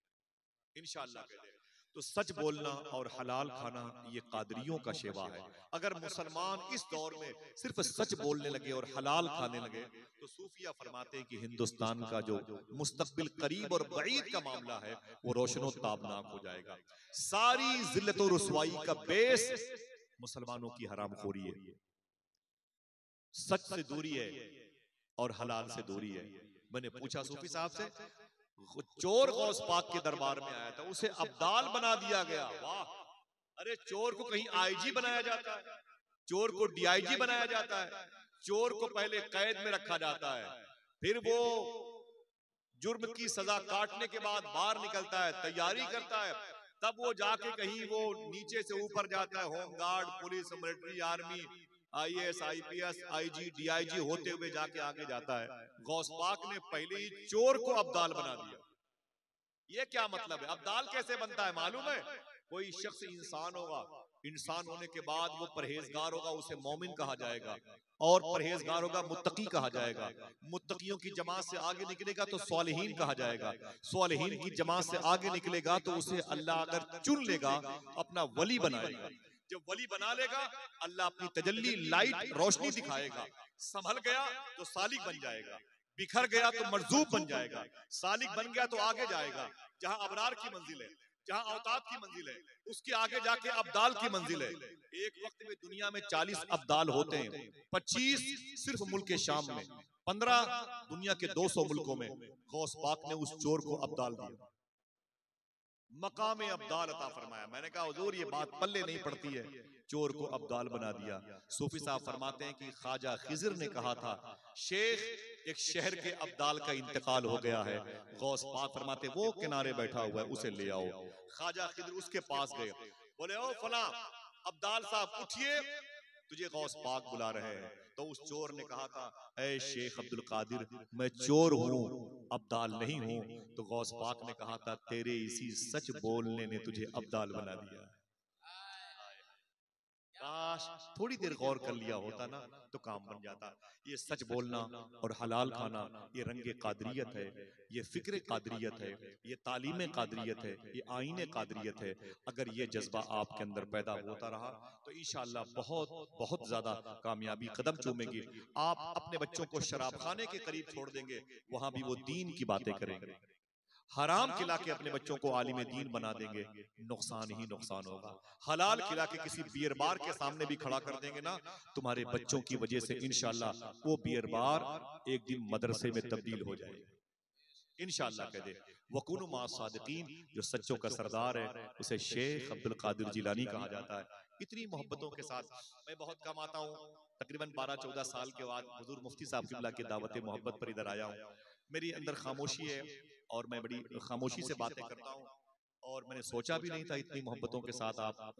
[SPEAKER 1] इंशाअल्लाह। कहते हैं तो सच बोलना और हलाल खाना ये कादरियों का शेवा है। अगर मुसलमान इस दौर में सिर्फ सच बोलने लगे और हलाल खाने लगे तो सूफिया फरमाते हैं कि हिंदुस्तान का जो मुस्तकबिल करीब और बईद का मामला है वो रोशनो ताबनाक हो जाएगा। सारी जिल्लत और रुसवाई का बेस मुसलमानों की हरामखोरी है, सच से दूरी है और हलाल से दूरी है। मैंने पूछा सूफी साहब से, चोर गौस पाक के दरबार में आया था, उसे अब्दाल बना दिया गया। वाह! अरे चोर को कहीं आईजी बनाया जाता है, चोर को डीआईजी बनाया जाता है, चोर को पहले कैद में रखा जाता है, फिर वो जुर्म की सजा काटने के बाद बाहर निकलता है, तैयारी करता है, तब वो जाके कहीं वो नीचे से ऊपर जाता है, home guard, police, military, army, IAS, IPS, IG, DIG होते हुए जाके आगे जाता है। गौस पाक ने पहले ही चोर को अब्दाल बना दिया। ये क्या मतलब है? अब्दाल कैसे बनता है मालूम है? कोई शख्स इंसान होगा, इंसान होने के बाद वो परहेजगार होगा, उसे मोमिन कहा जाएगा, और परहेजगार होगा मुत्तकी कहा जाएगा। मुत्तकियों की जमात से आगे निकलेगा तो स्वालिहीन कहा जाएगा। स्वालिहीन की जमात से आगे निकलेगा तो उसे अल्लाह अगर चुन लेगा अपना वली बनाएगा। जब वली बना लेगा अल्लाह अपनी तजल्ली लाइट रोशनी दिखाएगा। संभल गया तो सालिक बन जाएगा, बिखर गया तो मरजूब बन जाएगा, सालिक बन गया तो आगे जाएगा। जहां अबरार की मंजिल है, जहां औताद की मंजिल है, उसके आगे जाके अब्दाल की मंजिल है। एक वक्त में दुनिया में 40 अब्दाल होते हैं, 25 सिर्फ मुल्क शाम में, 15 दुनिया के 200 मुल्कों में। गौस पाक ने उस चोर को अब्दाल दिया, मकाम अब्दाल अता फरमाया। मैंने कहा हुजूर ये बात पल्ले नहीं पड़ती है, चोर को अब्दाल बना दिया। सूफी साहब फरमाते हैं कि ख्वाजा खिज़र ने कहा था शेख एक शहर के अब्दाल का इंतकाल हो गया है। गौस पाक फरमाते वो किनारे बैठा हुआ है उसे ले आओ। ख्वाजा खिज़र उसके पास गए, बोले ओ फला अब्दाल साहब उठिए, तुझे गौस पाक बुला रहे हैं। तो उस चोर ने कहा था ऐ शेख अब्दुल कादिर मैं चोर हूँ, अब्दाल नहीं हूँ। तो गौस पाक ने कहा था तेरे इसी सच बोलने ने तुझे अब्दाल बना दिया। काश थोड़ी देर गौर कर लिया होता ना तो काम बन जाता। ये सच बोलना और हलाल खाना ये रंगे कादरियत है, ये फिक्र कादरियत है, ये तालीम कादरियत है, ये आईने कादरियत है। अगर ये जज्बा आपके अंदर पैदा होता रहा तो इंशाअल्लाह बहुत बहुत ज्यादा कामयाबी कदम चूमेंगे। आप अपने बच्चों को शराब खाने के करीब छोड़ देंगे, वहां भी वो दीन की बातें करेंगे। हराम खिला के अपने बच्चों को आलिम दीन बना देंगे, नुकसान ही नुकसान होगा। हलाल खिला के किसी बियर बार के सामने भी खड़ा कर देंगे ना, तुम्हारे बच्चों की वजह से इंशाअल्लाह वो बियर बार एक दिन मदरसे में तब्दील हो जाएगा। इंशाअल्लाह कह दे वकुनु मा सादिकीन, जो सच्चों का सरदार है उसे शेख अब्दुल कादिर जिलानी कहा जाता है। इतनी मोहब्बतों के साथ मैं बहुत कम आता हूँ, तकरीबन 12-14 साल के बाद हुजूर मुफ्ती साहब किबला की दावत मोहब्बत पर इधर आया हूँ। मेरी अंदर खामोशी है और मैं बड़ी खामोशी से बातें करता हूँ, और मैंने सोचा भी नहीं था इतनी मोहब्बतों के साथ आप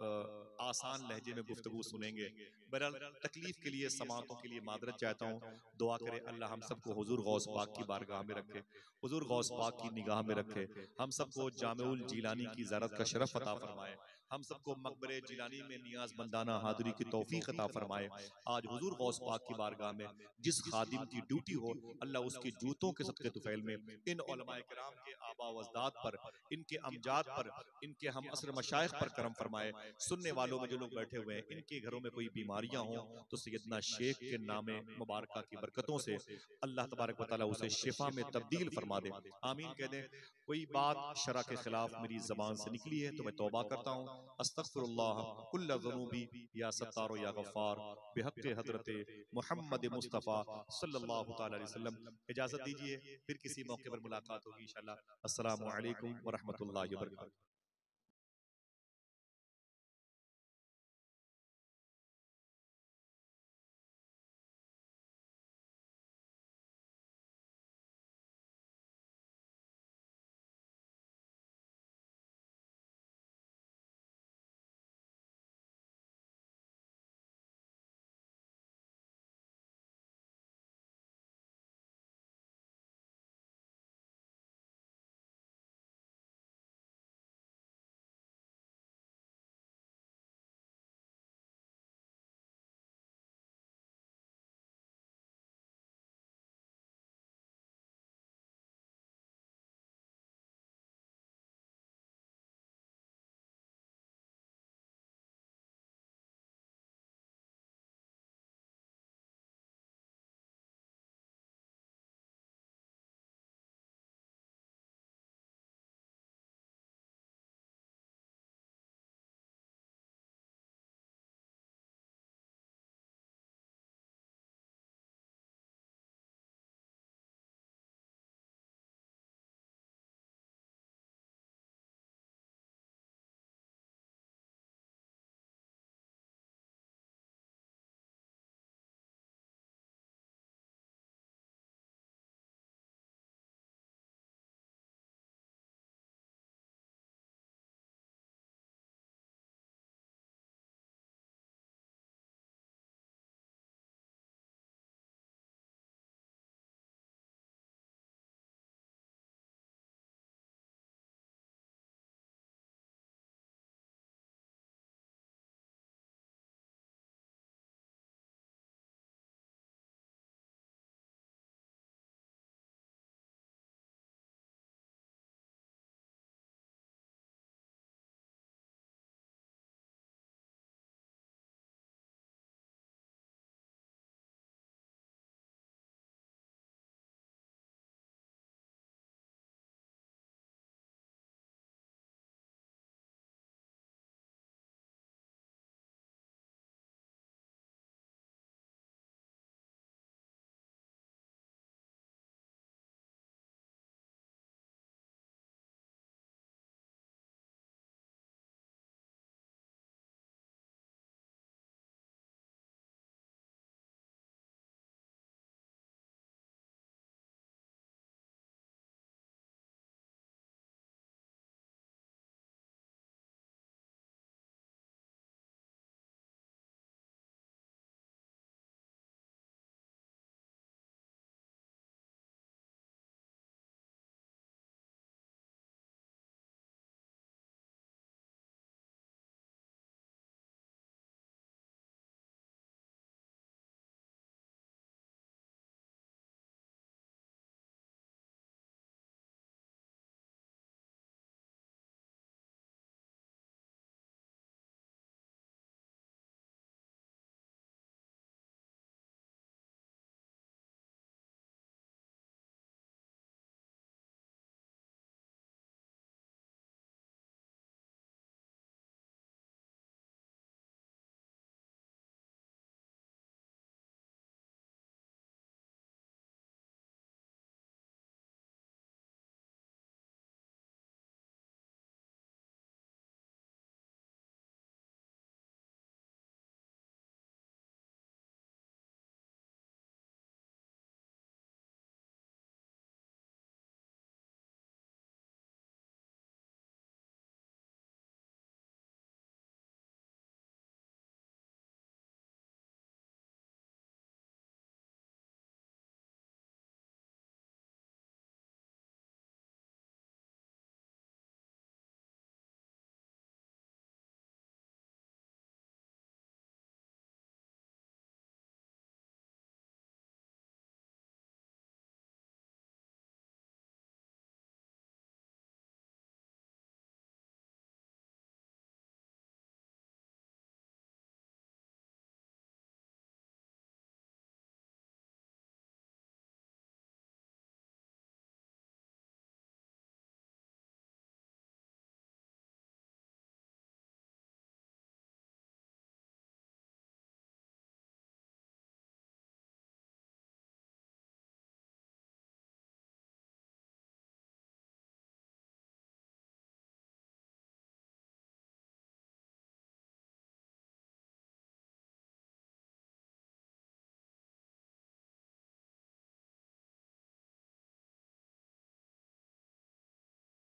[SPEAKER 1] आसान लहजे में गुफ्तगू सुनेंगे। बहरहाल तकलीफ के लिए समातों के लिए मादरत चाहता हूँ। दुआ करे अल्लाह हम सबको हुजूर गौस पाक की बारगाह में रखे, हुजूर गौस पाक की निगाह में रखे, हम सबको जामेउल जिलानी की ज़ियारत का शरफ अता फरमाए, हम सबको मकबरे जिलानी में नियाज मंदाना हाज़िरी की तौफीक अता फरमाए। आज हुजूर गौस पाक की बारगाह में जिस खादिम की ड्यूटी हो अल्लाह उसके जूतों के सदक़े तुफ़ैल में इन उलमाए किराम के आबा व अजदाद पर, इनके अमजाद पर, इनके हम असर मशाइख पर करम फरमाए। सुनने वालों में जो लोग बैठे हुए हैं इनके घरों में कोई बीमारियां हों तो सैयदना शेख के नामे मुबारका की बरकतों से अल्लाह तबारक व तआला उसे शिफा में तब्दील फरमा दे। आमीन कह दें। कोई बात शरा के खिलाफ मेरी जबान से निकली है तो मैं तौबा करता हूँ। अस्तगफिरुल्लाह कुल्ल ज़ुनूबी या सत्तार या गफ्फार बिहक़्क़ि हज़रत मुहम्मद मुस्तफ़ा सल्लल्लाहु तआला अलैहि वसल्लम। इजाज़त दीजिए, फिर किसी मौके पर मुलाकात होगी इंशाअल्लाह। अस्सलामु अलैकुम व रहमतुल्लाहि व बरकातुहू।